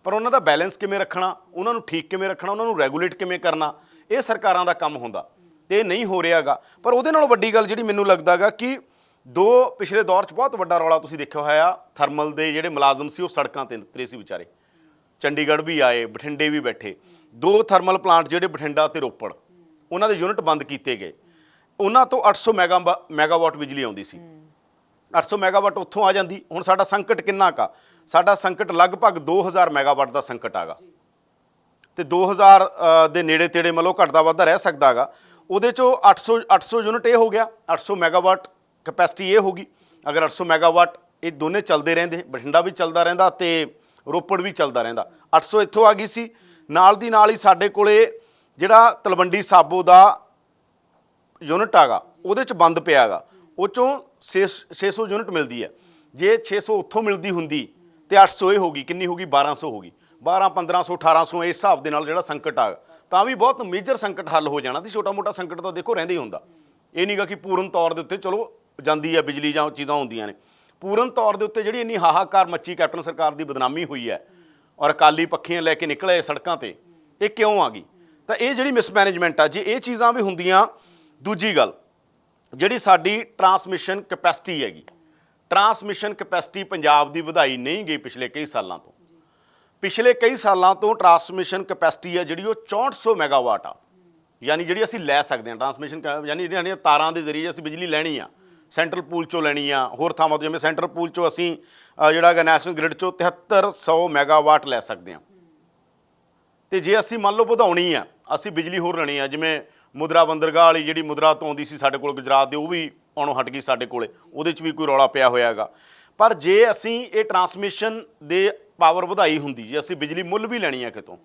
ਪਰ ਉਹਨਾਂ ਦਾ ਬੈਲੈਂਸ ਕਿਵੇਂ ਰੱਖਣਾ, ਉਹਨਾਂ ਨੂੰ ਠੀਕ ਕਿਵੇਂ ਰੱਖਣਾ, ਉਹਨਾਂ ਨੂੰ ਰੈਗੂਲੇਟ ਕਿਵੇਂ ਕਰਨਾ, ਇਹ ਸਰਕਾਰਾਂ ਦਾ ਕੰਮ ਹੁੰਦਾ, ਤੇ ਇਹ ਨਹੀਂ ਹੋ ਰਿਹਾ ਗਾ। ਪਰ ਉਹਦੇ ਨਾਲੋਂ ਵੱਡੀ ਗੱਲ ਜਿਹੜੀ ਮੈਨੂੰ ਲੱਗਦਾ ਗਾ ਕਿ ਪਿਛਲੇ ਦੌਰ 'ਚ ਬਹੁਤ ਵੱਡਾ ਰੌਲਾ ਤੁਸੀਂ ਦੇਖਿਆ ਹੋਇਆ, ਥਰਮਲ ਦੇ ਜਿਹੜੇ ਮੁਲਾਜ਼ਮ ਸੀ ਉਹ ਸੜਕਾਂ 'ਤੇ ਉਤਰੇ ਸੀ ਵਿਚਾਰੇ। ਚੰਡੀਗੜ੍ਹ ਵੀ ਆਏ, ਬਠਿੰਡੇ ਵੀ ਬੈਠੇ। 2 ਥਰਮਲ ਪਲਾਂਟ ਜਿਹੜੇ ਬਠਿੰਡਾ ਤੇ ਰੋਪੜ, ਉਹਨਾਂ ਦੇ ਯੂਨਿਟ ਬੰਦ ਕੀਤੇ ਗਏ। ਉਹਨਾਂ ਤੋਂ 800 ਮੈਗਾਵਾਟ ਬਿਜਲੀ ਆਉਂਦੀ ਸੀ। 800 ਮੈਗਾਵਾਟ ਉੱਥੋਂ ਆ ਜਾਂਦੀ। ਹੁਣ ਸਾਡਾ ਸੰਕਟ ਕਿੰਨਾ ਕਾ? ਸਾਡਾ ਸੰਕਟ ਲਗਭਗ 2000 ਮੈਗਾਵਾਟ ਦਾ ਸੰਕਟ ਆਗਾ, ਤੇ 2000 ਦੇ ਨੇੜੇ ਤੇੜੇ ਮਤਲਬ ਘਟਦਾ ਵੱਧਦਾ ਰਹਿ ਸਕਦਾ ਹੈਗਾ। ਉਹਦੇ 'ਚੋਂ 800 ਯੂਨਿਟ ਇਹ ਹੋ ਗਿਆ, 800 ਮੈਗਾਵਾਟ ਕੈਪੈਸਿਟੀ ਇਹ ਹੋਗੀ। ਅਗਰ 800 ਮੈਗਾਵਾਟ ਇਹ ਦੋਨੇ ਚੱਲਦੇ ਰਹਿੰਦੇ, ਬਠਿੰਡਾ ਵੀ ਚੱਲਦਾ ਰਹਿੰਦਾ ਤੇ ਰੋਪੜ ਵੀ ਚੱਲਦਾ ਰਹਿੰਦਾ, 800 ਇੱਥੋਂ ਆ ਗਈ ਸੀ। ਨਾਲ ਦੀ ਨਾਲ ਹੀ ਸਾਡੇ ਕੋਲੇ ਜਿਹੜਾ ਤਲਵੰਡੀ ਸਾਬੋ ਦਾ ਯੂਨਿਟ ਆਗਾ, ਉਹਦੇ 'ਚ ਬੰਦ ਪਿਆ ਗਾ, ਉਹ 'ਚੋਂ 600 ਯੂਨਿਟ ਮਿਲਦੀ ਹੈ। ਜੇ 600 ਉੱਥੋਂ ਮਿਲਦੀ ਹੁੰਦੀ ਤੇ 800 ਇਹ ਹੋ ਗਈ, ਕਿੰਨੀ ਹੋ ਗਈ? 1200 ਹੋ ਗਈ। 12, 1500, 1800 ਇਸ ਹਿਸਾਬ ਦੇ ਨਾਲ ਜਿਹੜਾ ਸੰਕਟ ਆ ਤਾਂ ਵੀ ਬਹੁਤ ਮੇਜਰ ਸੰਕਟ ਹੱਲ ਹੋ ਜਾਣਾ। ਤੇ ਛੋਟਾ ਮੋਟਾ ਸੰਕਟ ਤਾਂ ਦੇਖੋ ਰਹਿੰਦਾ ਹੀ ਹੁੰਦਾ। ਇਹ ਨਹੀਂਗਾ ਕਿ ਪੂਰਨ ਤੌਰ ਦੇ ਉੱਤੇ ਚਲੋ ਜਾਂਦੀ ਹੈ ਬਿਜਲੀ ਜਾਂ ਚੀਜ਼ਾਂ ਹੁੰਦੀਆਂ ਨੇ। ਪੂਰਨ ਤੌਰ ਦੇ ਉੱਤੇ ਜਿਹੜੀ ਇੰਨੀ ਹਾਹਾਕਾਰ ਮੱਚੀ, ਕੈਪਟਨ ਸਰਕਾਰ ਦੀ ਬਦਨਾਮੀ ਹੋਈ ਹੈ ਔਰ ਅਕਾਲੀ ਪੱਖੀਆਂ ਲੈ ਕੇ ਨਿਕਲੇ ਸੜਕਾਂ 'ਤੇ, ਇਹ ਕਿਉਂ ਆ ਗਈ? ਤਾਂ ਇਹ ਜਿਹੜੀ ਮਿਸਮੈਨੇਜਮੈਂਟ ਆ, ਜੇ ਇਹ ਚੀਜ਼ਾਂ ਵੀ ਹੁੰਦੀਆਂ। ਦੂਜੀ ਗੱਲ ਜਿਹੜੀ ਸਾਡੀ ਟਰਾਂਸਮਿਸ਼ਨ ਕੈਪੈਸਿਟੀ ਹੈਗੀ, ਟਰਾਂਸਮਿਸ਼ਨ ਕੈਪੈਸਿਟੀ ਪੰਜਾਬ ਦੀ ਵਧਾਈ ਨਹੀਂ ਗਈ ਪਿਛਲੇ ਕਈ ਸਾਲਾਂ ਤੋਂ। ਪਿਛਲੇ ਕਈ ਸਾਲਾਂ ਤੋਂ ਟਰਾਂਸਮਿਸ਼ਨ ਕੈਪੈਸਿਟੀ ਹੈ ਜਿਹੜੀ ਉਹ 6400 ਮੈਗਾਵਾਟ ਆ, ਯਾਨੀ ਜਿਹੜੀ ਅਸੀਂ ਲੈ ਸਕਦੇ ਹਾਂ ਟਰਾਂਸਮਿਸ਼ਨ, ਯਾਨੀ ਜਿਹੜੀਆਂ ਤਾਰਾਂ ਦੇ ਜ਼ਰੀਏ ਅਸੀਂ ਬਿਜਲੀ ਲੈਣੀ ਆ, ਸੈਂਟਰਲ ਪੂਲ 'ਚੋਂ ਲੈਣੀ ਆ, ਹੋਰ ਥਾਵਾਂ ਤੋਂ, ਜਿਵੇਂ ਸੈਂਟਰਲ ਪੂਲ 'ਚੋਂ ਅਸੀਂ ਜਿਹੜਾ ਹੈਗਾ ਨੈਸ਼ਨਲ ਗ੍ਰਿਡ 'ਚੋਂ 7300 ਮੈਗਾਵਾਟ ਲੈ ਸਕਦੇ ਹਾਂ। ਤੇ ਜੇ ਅਸੀਂ ਮੰਨ ਲਓ ਵਧਾਉਣੀ ਆ, ਅਸੀਂ ਬਿਜਲੀ ਹੋਰ ਲੈਣੀ ਆ, ਜਿਵੇਂ ਮੁਦਰਾ ਬੰਦਰਗਾਹ ਵਾਲੀ ਜਿਹੜੀ ਮੁਦਰਾ ਤੋਂ ਆਉਂਦੀ ਸੀ ਸਾਡੇ ਕੋਲ ਗੁਜਰਾਤ ਦੇ, ਉਹ ਵੀ ਆਉਣੋਂ ਹਟ ਗਈ ਸਾਡੇ ਕੋਲੇ, ਉਹਦੇ 'ਚ ਵੀ ਕੋਈ ਰੌਲਾ ਪਿਆ ਹੋਇਆ ਹੈਗਾ। ਪਰ ਜੇ ਅਸੀਂ ਇਹ ਟਰਾਂਸਮਿਸ਼ਨ ਦੇ ਪਾਵਰ ਵਧਾਈ ਹੁੰਦੀ, ਜੇ ਅਸੀਂ ਬਿਜਲੀ ਮੁੱਲ ਵੀ ਲੈਣੀ ਆ ਕਿਤੋਂ,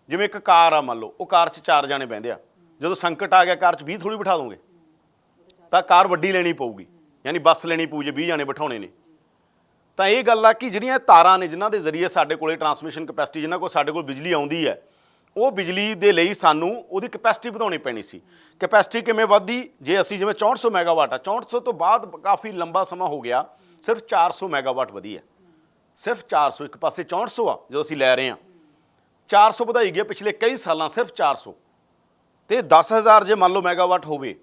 ਜਿਵੇਂ ਇੱਕ ਕਾਰ ਆ ਮੰਨ ਲਓ, ਉਹ ਕਾਰ 'ਚ 4 ਜਾਣੇ ਬਹਿੰਦੇ ਆ, ਜਦੋਂ ਸੰਕਟ ਆ ਗਿਆ ਕਾਰ 'ਚ 20 ਥੋੜ੍ਹੀ ਬਿਠਾ ਦੋਗੇ, ਤਾਂ ਕਾਰ ਵੱਡੀ ਲੈਣੀ ਪਊਗੀ, ਯਾਨੀ ਬੱਸ ਲੈਣੀ ਪਊ ਜੇ 20 ਜਾਣੇ ਬਿਠਾਉਣੇ ਨੇ। ਤਾਂ ਇਹ ਗੱਲ ਆ ਕਿ ਜਿਹੜੀਆਂ ਤਾਰਾਂ ਨੇ ਜਿਨ੍ਹਾਂ ਦੇ ਜ਼ਰੀਏ ਸਾਡੇ ਕੋਲੇ ਟਰਾਂਸਮਿਸ਼ਨ ਕਪੈਸਿਟੀ, ਜਿਨ੍ਹਾਂ ਕੋਲ ਸਾਡੇ ਕੋਲ ਬਿਜਲੀ ਆਉਂਦੀ ਹੈ, ਉਹ ਬਿਜਲੀ ਦੇ ਲਈ ਸਾਨੂੰ ਉਹਦੀ ਕਪੈਸਿਟੀ ਵਧਾਉਣੀ ਪੈਣੀ ਸੀ। ਕਪੈਸਿਟੀ ਕਿਵੇਂ ਵੱਧਦੀ, ਜੇ ਅਸੀਂ ਜਿਵੇਂ 6400 ਮੈਗਾਵਾਟ ਆ, 6400 ਤੋਂ ਬਾਅਦ ਕਾਫੀ ਲੰਬਾ ਸਮਾਂ ਹੋ ਗਿਆ ਸਿਰਫ 400 ਮੈਗਾਵਾਟ ਵਧੀ ਹੈ, ਸਿਰਫ 400। ਇੱਕ ਪਾਸੇ 6400 ਆ ਜਦੋਂ ਅਸੀਂ ਲੈ ਰਹੇ ਹਾਂ, 400 ਵਧਾਈ ਗਿਆ ਪਿਛਲੇ ਕਈ ਸਾਲਾਂ, ਸਿਰਫ 400। ਤੇ 10,000 ਜੇ ਮੰਨ ਲਓ ਮੈਗਾਵਾਟ ਹੋਵੇ,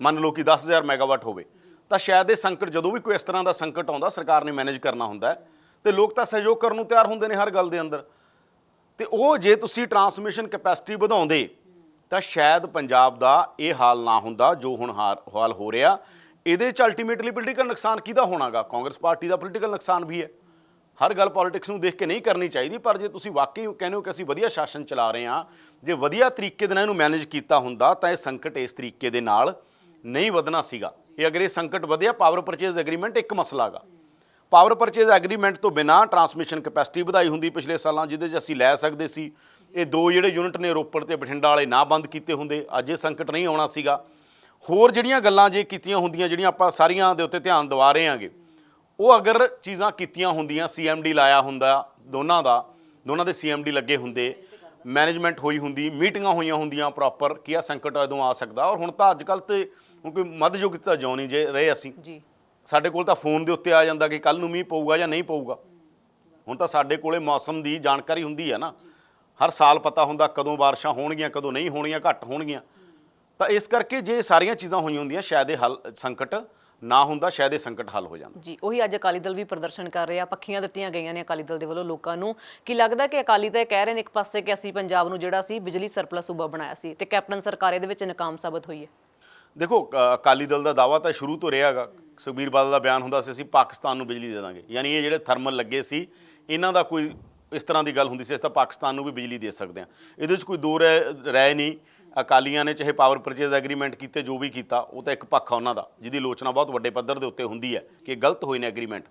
ਮੰਨ ਲਓ ਕਿ 10,000 ਮੈਗਾਵਾਟ ਹੋਵੇ, ਤਾਂ ਸ਼ਾਇਦ ਇਹ ਸੰਕਟ, ਜਦੋਂ ਵੀ ਕੋਈ ਇਸ ਤਰ੍ਹਾਂ ਦਾ ਸੰਕਟ ਆਉਂਦਾ, ਸਰਕਾਰ ਨੇ ਮੈਨੇਜ ਕਰਨਾ ਹੁੰਦਾ ਹੈ, ਤੇ ਲੋਕ ਤਾਂ ਸਹਿਯੋਗ ਕਰਨ ਨੂੰ ਤਿਆਰ ਹੁੰਦੇ ਨੇ ਹਰ ਗੱਲ ਦੇ ਅੰਦਰ। ਤੇ ਉਹ ਜੇ ਤੁਸੀਂ ਟਰਾਂਸਮਿਸ਼ਨ ਕੈਪੈਸਿਟੀ ਵਧਾਉਂਦੇ ਤਾਂ ਸ਼ਾਇਦ ਪੰਜਾਬ ਦਾ ਇਹ ਹਾਲ ਨਾ ਹੁੰਦਾ ਜੋ ਹੁਣ ਹਾਲ ਹੋ ਰਿਹਾ। ਇਹਦੇ 'ਚ ਅਲਟੀਮੇਟਲੀ ਪੋਲੀਟੀਕਲ ਨੁਕਸਾਨ ਕਿਹਦਾ ਹੋਣਾਗਾ? ਕਾਂਗਰਸ ਪਾਰਟੀ ਦਾ ਪੋਲੀਟੀਕਲ ਨੁਕਸਾਨ ਵੀ ਹੈ। ਹਰ ਗੱਲ ਪੋਲਿਟਿਕਸ ਨੂੰ ਦੇਖ ਕੇ ਨਹੀਂ ਕਰਨੀ ਚਾਹੀਦੀ, ਪਰ ਜੇ ਤੁਸੀਂ ਵਾਕਈ ਕਹਿੰਦੇ ਹੋ ਕਿ ਅਸੀਂ ਵਧੀਆ ਸ਼ਾਸਨ ਚਲਾ ਰਹੇ ਹਾਂ, ਜੇ ਵਧੀਆ ਤਰੀਕੇ ਦੇ ਨਾਲ ਇਹਨੂੰ ਮੈਨੇਜ ਕੀਤਾ ਹੁੰਦਾ ਤਾਂ ਇਹ ਸੰਕਟ ਇਸ ਤਰੀਕੇ ਦੇ ਨਾਲ ਨਹੀਂ ਵਧਣਾ ਸੀਗਾ। ਇਹ ਅਗਰ ਇਹ ਸੰਕਟ ਵਧਿਆ, ਪਾਵਰ ਪਰਚੇਜ਼ ਐਗਰੀਮੈਂਟ ਇੱਕ ਮਸਲਾ ਗਾ। ਪਾਵਰ ਪਰਚੇਜ਼ ਐਗਰੀਮੈਂਟ ਤੋਂ ਬਿਨਾਂ ਟਰਾਂਸਮਿਸ਼ਨ ਕੈਪੈਸਿਟੀ ਵਧਾਈ ਹੁੰਦੀ ਪਿਛਲੇ ਸਾਲਾਂ, ਜਿਹਦੇ 'ਚ ਅਸੀਂ ਲੈ ਸਕਦੇ ਸੀ। ਇਹ 2 ਜਿਹੜੇ ਯੂਨਿਟ ਨੇ ਰੋਪੜ ਤੇ ਬਠਿੰਡਾ ਵਾਲੇ ਨਾ ਬੰਦ ਕੀਤੇ ਹੁੰਦੇ, ਅੱਜ ਇਹ ਸੰਕਟ ਨਹੀਂ ਆਉਣਾ ਸੀਗਾ। ਹੋਰ ਜਿਹੜੀਆਂ ਗੱਲਾਂ ਜੇ ਕੀਤੀਆਂ ਹੁੰਦੀਆਂ, ਜਿਹੜੀਆਂ ਆਪਾਂ ਸਾਰੀਆਂ ਦੇ ਉੱਤੇ ਧਿਆਨ ਦਿਵਾ ਰਹੇ ਹਾਂਗੇ, ਉਹ ਅਗਰ ਚੀਜ਼ਾਂ ਕੀਤੀਆਂ ਹੁੰਦੀਆਂ, CMD ਲਾਇਆ ਹੁੰਦਾ ਦੋਨਾਂ ਦੇ CMD ਲੱਗੇ ਹੁੰਦੇ, ਮੈਨੇਜਮੈਂਟ ਹੋਈ ਹੁੰਦੀ, ਮੀਟਿੰਗਾਂ ਹੋਈਆਂ ਹੁੰਦੀਆਂ ਪ੍ਰੋਪਰ, ਕਿ ਆ ਸੰਕਟ ਉਦੋਂ ਆ ਸਕਦਾ। ਔਰ ਹੁਣ ਤਾਂ ਅੱਜ ਕੱਲ੍ਹ ਤੇ ਹੁਣ ਕੋਈ ਮੱਧਯੁੱਗ ਤਾਂ ਜਿਉਂ ਨਹੀਂ ਜੇ ਰਹੇ ਅਸੀਂ ਜੀ। ਸਾਡੇ ਕੋਲ ਤਾਂ ਫੋਨ ਦੇ ਉੱਤੇ ਆ ਜਾਂਦਾ ਕਿ ਕੱਲ੍ਹ ਨੂੰ ਮੀਂਹ ਪਊਗਾ ਜਾਂ ਨਹੀਂ ਪਊਗਾ। ਹੁਣ ਤਾਂ ਸਾਡੇ ਕੋਲੇ ਮੌਸਮ ਦੀ ਜਾਣਕਾਰੀ ਹੁੰਦੀ ਹੈ ਨਾ, ਹਰ ਸਾਲ ਪਤਾ ਹੁੰਦਾ ਕਦੋਂ ਬਾਰਿਸ਼ਾਂ ਹੋਣਗੀਆਂ, ਕਦੋਂ ਨਹੀਂ ਹੋਣਗੀਆਂ, ਘੱਟ ਹੋਣਗੀਆਂ। ਤਾਂ ਇਸ ਕਰਕੇ ਜੇ ਸਾਰੀਆਂ ਚੀਜ਼ਾਂ ਹੋਈਆਂ ਹੁੰਦੀਆਂ, ਸ਼ਾਇਦ ਇਹ ਹੱਲ ਸੰਕਟ ਨਾ ਹੁੰਦਾ, ਸ਼ਾਇਦ ਇਹ ਸੰਕਟ ਹੱਲ ਹੋ ਜਾਂਦਾ ਜੀ। ਉਹੀ ਅੱਜ ਅਕਾਲੀ ਦਲ ਵੀ ਪ੍ਰਦਰਸ਼ਨ ਕਰ ਰਿਹਾ, ਪੱਖੀਆਂ ਦਿੱਤੀਆਂ ਗਈਆਂ ਨੇ ਅਕਾਲੀ ਦਲ ਦੇ ਵੱਲੋਂ ਲੋਕਾਂ ਨੂੰ। ਕੀ ਲੱਗਦਾ ਕਿ ਅਕਾਲੀ ਤਾਂ ਇਹ ਕਹਿ ਰਹੇ ਨੇ ਇੱਕ ਪਾਸੇ ਕਿ ਅਸੀਂ ਪੰਜਾਬ ਨੂੰ ਜਿਹੜਾ ਸੀ ਬਿਜਲੀ ਸਰਪਲਸ ਸੂਬਾ ਬਣਾਇਆ ਸੀ, ਤੇ ਕੈਪਟਨ ਸਰਕਾਰ ਇਹਦੇ ਵਿੱਚ ਨਾਕਾਮ ਸਾਬਤ ਹੋਈ ਹੈ। ਦੇਖੋ, ਅਕਾਲੀ ਦਲ ਦਾ ਦਾਅਵਾ ਤਾਂ ਸ਼ੁਰੂ ਤੋਂ ਰਿਹਾ ਹੈਗਾ। ਸੁਖਬੀਰ ਬਾਦਲ ਦਾ ਬਿਆਨ ਹੁੰਦਾ ਸੀ ਅਸੀਂ ਪਾਕਿਸਤਾਨ ਨੂੰ ਬਿਜਲੀ ਦੇ ਦਾਂਗੇ, ਯਾਨੀ ਇਹ ਜਿਹੜੇ ਥਰਮਲ ਲੱਗੇ ਸੀ ਇਹਨਾਂ ਦਾ ਕੋਈ ਇਸ ਤਰ੍ਹਾਂ ਦੀ ਗੱਲ ਹੁੰਦੀ ਸੀ ਅਸੀਂ ਤਾਂ ਪਾਕਿਸਤਾਨ ਨੂੰ ਵੀ ਬਿਜਲੀ ਦੇ ਸਕਦੇ ਹਾਂ। ਇਹਦੇ 'ਚ ਕੋਈ ਦੋ ਰਾਏ ਨਹੀਂ। ਅਕਾਲੀਆਂ ਨੇ ਚਾਹੇ ਪਾਵਰ ਪਰਚੇਜ਼ ਐਗਰੀਮੈਂਟ ਕੀਤੇ, ਜੋ ਵੀ ਕੀਤਾ, ਉਹ ਤਾਂ ਇੱਕ ਪੱਖ ਆ ਉਹਨਾਂ ਦਾ, ਜਿਹਦੀ ਆਲੋਚਨਾ ਬਹੁਤ ਵੱਡੇ ਪੱਧਰ ਦੇ ਉੱਤੇ ਹੁੰਦੀ ਹੈ ਕਿ ਗਲਤ ਹੋਏ ਨੇ ਐਗਰੀਮੈਂਟ।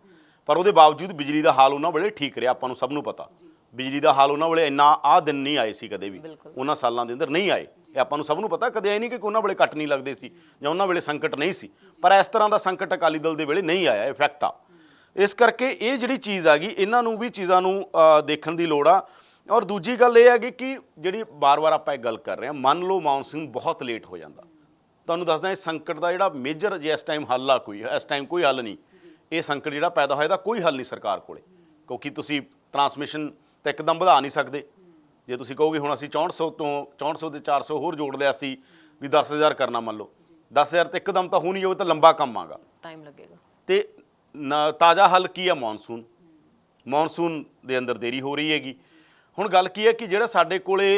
ਪਰ ਉਹਦੇ ਬਾਵਜੂਦ ਬਿਜਲੀ ਦਾ ਹਾਲ ਉਹਨਾਂ ਵੇਲੇ ਠੀਕ ਰਿਹਾ, ਆਪਾਂ ਨੂੰ ਸਭ ਨੂੰ ਪਤਾ। ਬਿਜਲੀ ਦਾ ਹਾਲ ਉਹਨਾਂ ਵੇਲੇ ਇੰਨਾ ਆਹ ਦਿਨ ਨਹੀਂ ਆਏ ਸੀ ਕਦੇ ਵੀ, ਉਹਨਾਂ ਸਾਲਾਂ ਦੇ ਅੰਦਰ ਨਹੀਂ ਆਏ, ਇਹ ਆਪਾਂ ਨੂੰ ਸਭ ਨੂੰ ਪਤਾ। ਕਦੇ ਇਹ ਨਹੀਂ ਕਿ ਉਹਨਾਂ ਵੇਲੇ ਕੱਟ ਨਹੀਂ ਲੱਗਦੇ ਸੀ ਜਾਂ ਉਹਨਾਂ ਵੇਲੇ ਸੰਕਟ ਨਹੀਂ ਸੀ, ਪਰ ਇਸ ਤਰ੍ਹਾਂ ਦਾ ਸੰਕਟ ਅਕਾਲੀ ਦਲ ਦੇ ਵੇਲੇ ਨਹੀਂ ਆਇਆ, ਇਹ ਫੈਕਟ ਆ। ਇਸ ਕਰਕੇ ਇਹ ਜਿਹੜੀ ਚੀਜ਼ ਆ ਗਈ, ਇਹਨਾਂ ਨੂੰ ਵੀ ਚੀਜ਼ਾਂ ਨੂੰ ਦੇਖਣ ਦੀ ਲੋੜ ਆ। ਔਰ ਦੂਜੀ ਗੱਲ ਇਹ ਹੈਗੀ ਕਿ ਜਿਹੜੀ ਵਾਰ-ਵਾਰ ਆਪਾਂ ਇਹ ਗੱਲ ਕਰ ਰਹੇ ਹਾਂ, ਮੰਨ ਲਓ ਮੌਨਸੂਨ ਬਹੁਤ ਲੇਟ ਹੋ ਜਾਂਦਾ, ਤੁਹਾਨੂੰ ਦੱਸਦਾ ਇਸ ਸੰਕਟ ਦਾ ਜਿਹੜਾ ਮੇਜਰ ਜੇ ਇਸ ਟਾਈਮ ਹੱਲ ਆ ਕੋਈ, ਇਸ ਟਾਈਮ ਕੋਈ ਹੱਲ ਨਹੀਂ। ਇਹ ਸੰਕਟ ਜਿਹੜਾ ਪੈਦਾ ਹੋਇਆ ਇਹਦਾ ਕੋਈ ਹੱਲ ਨਹੀਂ ਸਰਕਾਰ ਕੋਲੇ, ਕਿਉਂਕਿ ਤੁਸੀਂ ਟਰਾਂਸਮਿਸ਼ਨ ਤਾਂ ਇੱਕਦਮ ਵਧਾ ਨਹੀਂ ਸਕਦੇ। ਜੇ ਤੁਸੀਂ ਕਹੋਗੇ ਹੁਣ ਅਸੀਂ 6400 ਤੋਂ 6400 ਤੇ 400 ਹੋਰ ਜੋੜ ਲਿਆ ਸੀ ਵੀ 10,000 ਕਰਨਾ, ਮੰਨ ਲਓ 10,000 ਤਾਂ ਇੱਕਦਮ ਤਾਂ ਹੋ ਨਹੀਂ ਜਾਊ, ਤਾਂ ਲੰਬਾ ਕੰਮ ਆਗਾ, ਟਾਈਮ ਲੱਗੇਗਾ। ਤੇ ਤਾਜ਼ਾ ਹੱਲ ਕੀ ਆ? ਮੌਨਸੂਨ ਦੇ ਅੰਦਰ ਦੇਰੀ ਹੋ ਰਹੀ ਹੈਗੀ। ਹੁਣ ਗੱਲ ਕੀ ਹੈ ਕਿ ਜਿਹੜਾ ਸਾਡੇ ਕੋਲੇ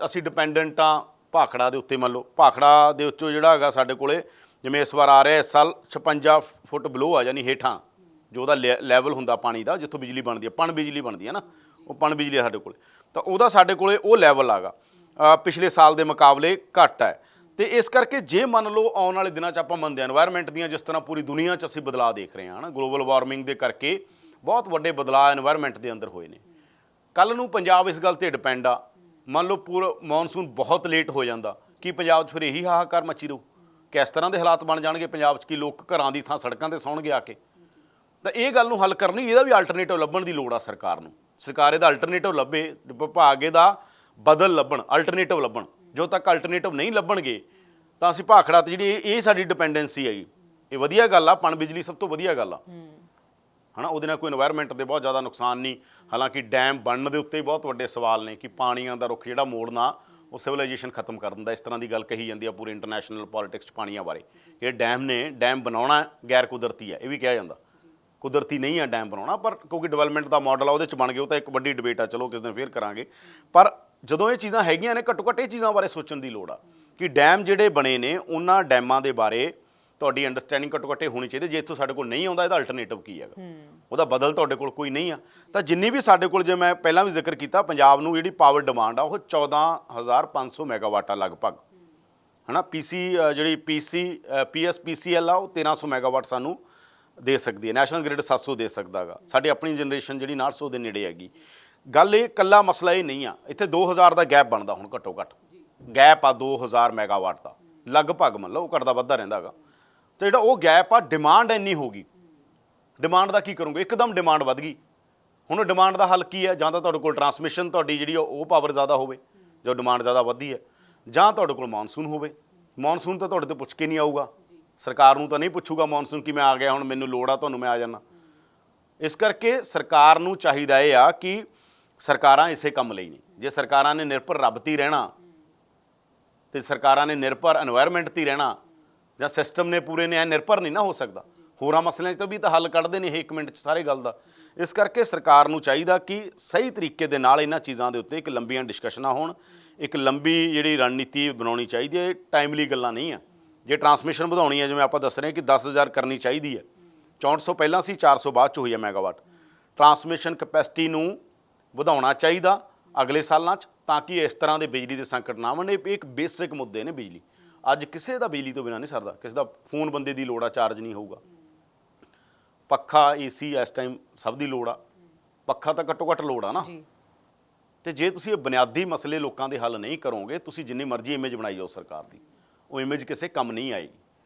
ਅਸੀਂ ਡਿਪੈਂਡੈਂਟ ਆ ਭਾਖੜਾ ਦੇ ਉੱਤੇ, ਮੰਨ ਲਓ ਭਾਖੜਾ ਦੇ ਵਿੱਚੋਂ ਜਿਹੜਾ ਹੈਗਾ ਸਾਡੇ ਕੋਲੇ, ਜਿਵੇਂ ਇਸ ਵਾਰ ਆ ਰਿਹਾ ਇਸ ਸਾਲ 56 ਫੁੱਟ ਬਿਲੋ ਆ, ਯਾਨੀ ਹੇਠਾਂ ਜੋ ਉਹਦਾ ਲੈਵਲ ਹੁੰਦਾ ਪਾਣੀ ਦਾ, ਜਿੱਥੋਂ ਬਿਜਲੀ ਬਣਦੀ ਹੈ, ਪਣ ਬਿਜਲੀ ਬਣਦੀ ਹੈ ਨਾ, ਉਹ ਪਣ ਬਿਜਲੀ ਸਾਡੇ ਕੋਲੇ, ਤਾਂ ਉਹਦਾ ਸਾਡੇ ਕੋਲੇ ਉਹ ਲੈਵਲ ਆਗਾ ਪਿਛਲੇ ਸਾਲ ਦੇ ਮੁਕਾਬਲੇ ਘੱਟ ਹੈ। ਤੇ ਇਸ ਕਰਕੇ ਜੇ ਮੰਨ ਲਓ ਆਉਣ ਵਾਲੇ ਦਿਨਾਂ 'ਚ ਆਪਾਂ ਮੰਨਦੇ ਹਾਂ ਐਨਵਾਇਰਨਮੈਂਟ ਦੀਆਂ, ਜਿਸ ਤਰ੍ਹਾਂ ਪੂਰੀ ਦੁਨੀਆ 'ਚ ਅਸੀਂ ਬਦਲਾਅ ਦੇਖ ਰਹੇ ਹਾਂ ਨਾ, ਗਲੋਬਲ ਵਾਰਮਿੰਗ ਦੇ ਕਰਕੇ ਬਹੁਤ ਵੱਡੇ ਬਦਲਾਅ ਐਨਵਾਇਰਨਮੈਂਟ ਦੇ ਅੰਦਰ ਹੋਏ ਨੇ। ਕੱਲ੍ਹ ਨੂੰ ਪੰਜਾਬ ਇਸ ਗੱਲ 'ਤੇ ਡਿਪੈਂਡ ਆ, ਮੰਨ ਲਓ ਪੂਰਾ ਮੌਨਸੂਨ ਬਹੁਤ ਲੇਟ ਹੋ ਜਾਂਦਾ, ਕੀ ਪੰਜਾਬ 'ਚ ਫਿਰ ਇਹੀ ਹਾਹਾਕਾਰ ਮੱਚੀ ਰਹੂ? ਕਿਸ ਤਰ੍ਹਾਂ ਦੇ ਹਾਲਾਤ ਬਣ ਜਾਣਗੇ ਪੰਜਾਬ 'ਚ ਕਿ ਲੋਕ ਘਰਾਂ ਦੀ ਥਾਂ ਸੜਕਾਂ 'ਤੇ ਸੌਣਗੇ ਆ ਕੇ? ਤਾਂ ਇਹ ਗੱਲ ਨੂੰ ਹੱਲ ਕਰਨ ਲਈ ਇਹਦਾ ਵੀ ਅਲਟਰਨੇਟਿਵ ਲੱਭਣ ਦੀ ਲੋੜ ਆ ਸਰਕਾਰ ਨੂੰ। ਸਰਕਾਰ ਇਹਦਾ ਅਲਟਰਨੇਟਿਵ ਲੱਭੇ, ਵਿਭਾਗ ਇਹਦਾ ਬਦਲ ਲੱਭਣ, ਅਲਟਰਨੇਟਿਵ ਲੱਭਣ। ਜਦੋਂ ਤੱਕ ਅਲਟਰਨੇਟਿਵ ਨਹੀਂ ਲੱਭਣਗੇ ਤਾਂ ਅਸੀਂ ਭਾਖੜਾ ਤੇ ਜਿਹੜੀ ਇਹ ਸਾਡੀ ਡਿਪੈਂਡੈਂਸੀ ਹੈਗੀ, ਇਹ ਵਧੀਆ ਗੱਲ ਆ, ਪਣ ਬਿਜਲੀ ਸਭ ਤੋਂ ਵਧੀਆ ਗੱਲ ਆ, ਹੈ ਨਾ। ਉਹਦੇ ਨਾਲ ਕੋਈ ਇਨਵਾਇਰਨਮੈਂਟ ਦੇ ਬਹੁਤ ਜ਼ਿਆਦਾ ਨੁਕਸਾਨ ਨਹੀਂ। ਹਾਲਾਂਕਿ ਡੈਮ ਬਣਨ ਦੇ ਉੱਤੇ ਬਹੁਤ ਵੱਡੇ ਸਵਾਲ ਨੇ ਕਿ ਪਾਣੀਆਂ ਦਾ ਰੁੱਖ ਜਿਹੜਾ ਮੋੜਨਾ ਉਹ ਸਿਵਲਾਈਜੇਸ਼ਨ ਖਤਮ ਕਰ ਦਿੰਦਾ। ਇਸ ਤਰ੍ਹਾਂ ਦੀ ਗੱਲ ਕਹੀ ਜਾਂਦੀ ਆ ਪੂਰੇ ਇੰਟਰਨੈਸ਼ਨਲ ਪੋਲੀਟਿਕਸ 'ਚ ਪਾਣੀਆਂ ਬਾਰੇ। ਇਹ ਡੈਮ ਨੇ, ਡੈਮ ਬਣਾਉਣਾ ਗੈਰ ਕੁਦਰਤੀ ਹੈ, ਇਹ ਵੀ ਕਿਹਾ ਜਾਂਦਾ। ਕੁਦਰਤੀ ਨਹੀਂ ਆ ਡੈਮ ਬਣਾਉਣਾ, ਪਰ ਕਿਉਂਕਿ ਡਿਵੈਲਪਮੈਂਟ ਦਾ ਮਾਡਲ ਆ ਉਹਦੇ 'ਚ ਬਣ ਗਏ, ਉਹ ਤਾਂ ਇੱਕ ਵੱਡੀ ਡਿਬੇਟ ਆ, ਚਲੋ ਕਿਸੇ ਦਿਨ ਫੇਰ ਕਰਾਂਗੇ। ਪਰ ਜਦੋਂ ਇਹ ਚੀਜ਼ਾਂ ਹੈਗੀਆਂ ਨੇ, ਘੱਟੋ ਘੱਟ ਇਹ ਚੀਜ਼ਾਂ ਬਾਰੇ ਸੋਚਣ ਦੀ ਲੋੜ ਆ ਕਿ ਡੈਮ ਜਿਹੜੇ ਬਣੇ ਨੇ ਉਹਨਾਂ ਡੈਮਾਂ ਦੇ ਬਾਰੇ ਤੁਹਾਡੀ ਅੰਡਰਸਟੈਂਡਿੰਗ ਘੱਟੋ ਘੱਟ ਇਹ ਹੋਣੀ ਚਾਹੀਦੀ। ਜੇ ਇੱਥੋਂ ਸਾਡੇ ਕੋਲ ਨਹੀਂ ਆਉਂਦਾ ਇਹਦਾ ਅਲਟਰਨੇਟਿਵ ਕੀ ਹੈਗਾ, ਉਹਦਾ ਬਦਲ ਤੁਹਾਡੇ ਕੋਲ ਕੋਈ ਨਹੀਂ ਆ। ਤਾਂ ਜਿੰਨੀ ਵੀ ਸਾਡੇ ਕੋਲ, ਜੇ ਮੈਂ ਪਹਿਲਾਂ ਵੀ ਜ਼ਿਕਰ ਕੀਤਾ, ਪੰਜਾਬ ਨੂੰ ਜਿਹੜੀ ਪਾਵਰ ਡਿਮਾਂਡ ਆ ਉਹ 14,500 ਮੈਗਾਵਾਟ ਆ ਲਗਭਗ, ਹੈ ਨਾ। ਜਿਹੜੀ PSPCL ਆ ਉਹ 1300 ਮੈਗਾਵਾਟ ਸਾਨੂੰ ਦੇ ਸਕਦੀ ਹੈ। ਨੈਸ਼ਨਲ ਗ੍ਰਿਡ 700 ਦੇ ਸਕਦਾ ਹੈਗਾ। ਸਾਡੀ ਆਪਣੀ ਜਨਰੇਸ਼ਨ ਜਿਹੜੀ 900 ਦੇ ਨੇੜੇ ਹੈਗੀ। ਗੱਲ ਇਹ ਇਕੱਲਾ ਮਸਲਾ ਇਹ ਨਹੀਂ ਆ, ਇੱਥੇ 2000 ਦਾ ਗੈਪ ਬਣਦਾ ਹੁਣ ਘੱਟੋ ਘੱਟ ਗੈਪ ਆ 2000 ਮੈਗਾਵਾਟ ਦਾ ਲਗਭਗ, ਮੰਨ ਲਓ ਉਹ ਘਟਦਾ ਵੱਧਦਾ ਰਹਿੰਦਾ ਹੈਗਾ। ਤੇ ਜਿਹੜਾ ਉਹ ਗੈਪ ਆ, ਡਿਮਾਂਡ ਇੰਨੀ ਹੋ ਗਈ, ਡਿਮਾਂਡ ਦਾ ਕੀ ਕਰੋਗੇ? ਇੱਕਦਮ ਡਿਮਾਂਡ ਵੱਧ ਗਈ। ਹੁਣ ਡਿਮਾਂਡ ਦਾ ਹੱਲ ਕੀ ਹੈ? ਜਾਂ ਤਾਂ ਤੁਹਾਡੇ ਕੋਲ ਟਰਾਂਸਮਿਸ਼ਨ ਤੁਹਾਡੀ ਜਿਹੜੀ ਉਹ ਪਾਵਰ ਜ਼ਿਆਦਾ ਹੋਵੇ ਜੋ ਡਿਮਾਂਡ ਜ਼ਿਆਦਾ ਵੱਧਦੀ ਹੈ, ਜਾਂ ਤੁਹਾਡੇ ਕੋਲ ਮੌਨਸੂਨ ਹੋਵੇ। ਮੌਨਸੂਨ ਤਾਂ ਤੁਹਾਡੇ ਤੋਂ ਪੁੱਛ ਕੇ ਨਹੀਂ ਆਊਗਾ, ਸਰਕਾਰ ਨੂੰ ਤਾਂ ਨਹੀਂ ਪੁੱਛੂਗਾ ਮੌਨਸੂਨ ਕਿ ਮੈਂ ਆ ਗਿਆ, ਹੁਣ ਮੈਨੂੰ ਲੋੜ ਆ, ਤੁਹਾਨੂੰ ਮੈਂ ਆ ਜਾਣਾ। ਇਸ ਕਰਕੇ ਸਰਕਾਰ ਨੂੰ ਚਾਹੀਦਾ ਇਹ ਆ ਕਿ ਸਰਕਾਰਾਂ ਇਸੇ ਕੰਮ ਲਈ ਨੇ। ਜੇ ਸਰਕਾਰਾਂ ਨੇ ਨਿਰਭਰ ਰੱਬ 'ਤੇ ਰਹਿਣਾ ਤੇ ਸਰਕਾਰਾਂ ਨੇ ਨਿਰਭਰ এনवायरमेंट 'ਤੇ ਰਹਿਣਾ, ਜਾਂ ਸਿਸਟਮ ਨੇ ਪੂਰੇ ਨੇ ਨਿਰਭਰ ਨਹੀਂ ਨਾ ਹੋ ਸਕਦਾ। ਹੋਰਾਂ ਮਸਲਿਆਂ 'ਚ ਤਾਂ ਵੀ ਤਾਂ ਹੱਲ ਕੱਢਦੇ ਨੇ ਇਹ 1 ਮਿੰਟ 'ਚ ਸਾਰੇ ਗੱਲ ਦਾ। ਇਸ ਕਰਕੇ ਸਰਕਾਰ ਨੂੰ ਚਾਹੀਦਾ ਕਿ ਸਹੀ ਤਰੀਕੇ ਦੇ ਨਾਲ ਇਹਨਾਂ ਚੀਜ਼ਾਂ ਦੇ ਉੱਤੇ ਇੱਕ ਲੰਬੀਆਂ ਡਿਸਕਸ਼ਨਾਂ ਹੋਣ, ਇੱਕ ਲੰਬੀ ਜਿਹੜੀ ਰਣਨੀਤੀ ਬਣਾਉਣੀ ਚਾਹੀਦੀ ਹੈ। ਟਾਈਮਲੀ ਗੱਲਾਂ ਨਹੀਂ ਆ। ਜੇ ਟਰਾਂਸਮਿਸ਼ਨ ਵਧਾਉਣੀ ਹੈ, ਜਿਵੇਂ ਆਪਾਂ ਦੱਸ ਰਹੇ ਕਿ 10,000 ਕਰਨੀ ਚਾਹੀਦੀ ਹੈ, 6400 ਪਹਿਲਾਂ ਸੀ, 400 ਬਾਅਦ 'ਚ ਹੋਈ ਹੈ ਮੈਗਾਵਾਟ। ਟਰਾਂਸਮਿਸ਼ਨ ਕਪੈਸਿਟੀ ਨੂੰ ਵਧਾਉਣਾ ਚਾਹੀਦਾ ਅਗਲੇ ਸਾਲਾਂ 'ਚ, ਤਾਂ ਕਿ ਇਸ ਤਰ੍ਹਾਂ ਦੇ ਬਿਜਲੀ ਦੇ ਸੰਕਟ ਨਾ ਬਣੇ। ਇਹ ਇੱਕ ਬੇਸਿਕ ਮੁੱਦੇ ਨੇ ਬਿਜਲੀ। ਅੱਜ ਕਿਸੇ ਦਾ ਬਿਜਲੀ ਤੋਂ ਬਿਨਾਂ ਨਹੀਂ ਸਰਦਾ। ਕਿਸੇ ਦਾ ਫੋਨ ਬੰਦੇ ਦੀ ਲੋੜ ਆ, ਚਾਰਜ ਨਹੀਂ ਹੋਊਗਾ। ਪੱਖਾ AC ਇਸ ਟਾਈਮ ਸਭ ਦੀ ਲੋੜ ਆ, ਪੱਖਾ ਤਾਂ ਘੱਟੋ ਘੱਟ ਲੋੜ ਆ ਨਾ। ਤੇ ਜੇ ਤੁਸੀਂ ਇਹ ਬੁਨਿਆਦੀ ਮਸਲੇ ਲੋਕਾਂ ਦੇ ਹੱਲ ਨਹੀਂ ਕਰੋਗੇ, ਤੁਸੀਂ ਜਿੰਨੀ ਮਰਜ਼ੀ ਇਮੇਜ ਬਣਾਈ ਜਾਓ ਸਰਕਾਰ ਦੀ, ਉਹ ਇਮੇਜ ਕਿਸੇ ਕੰਮ ਨਹੀਂ ਆਏਗੀ।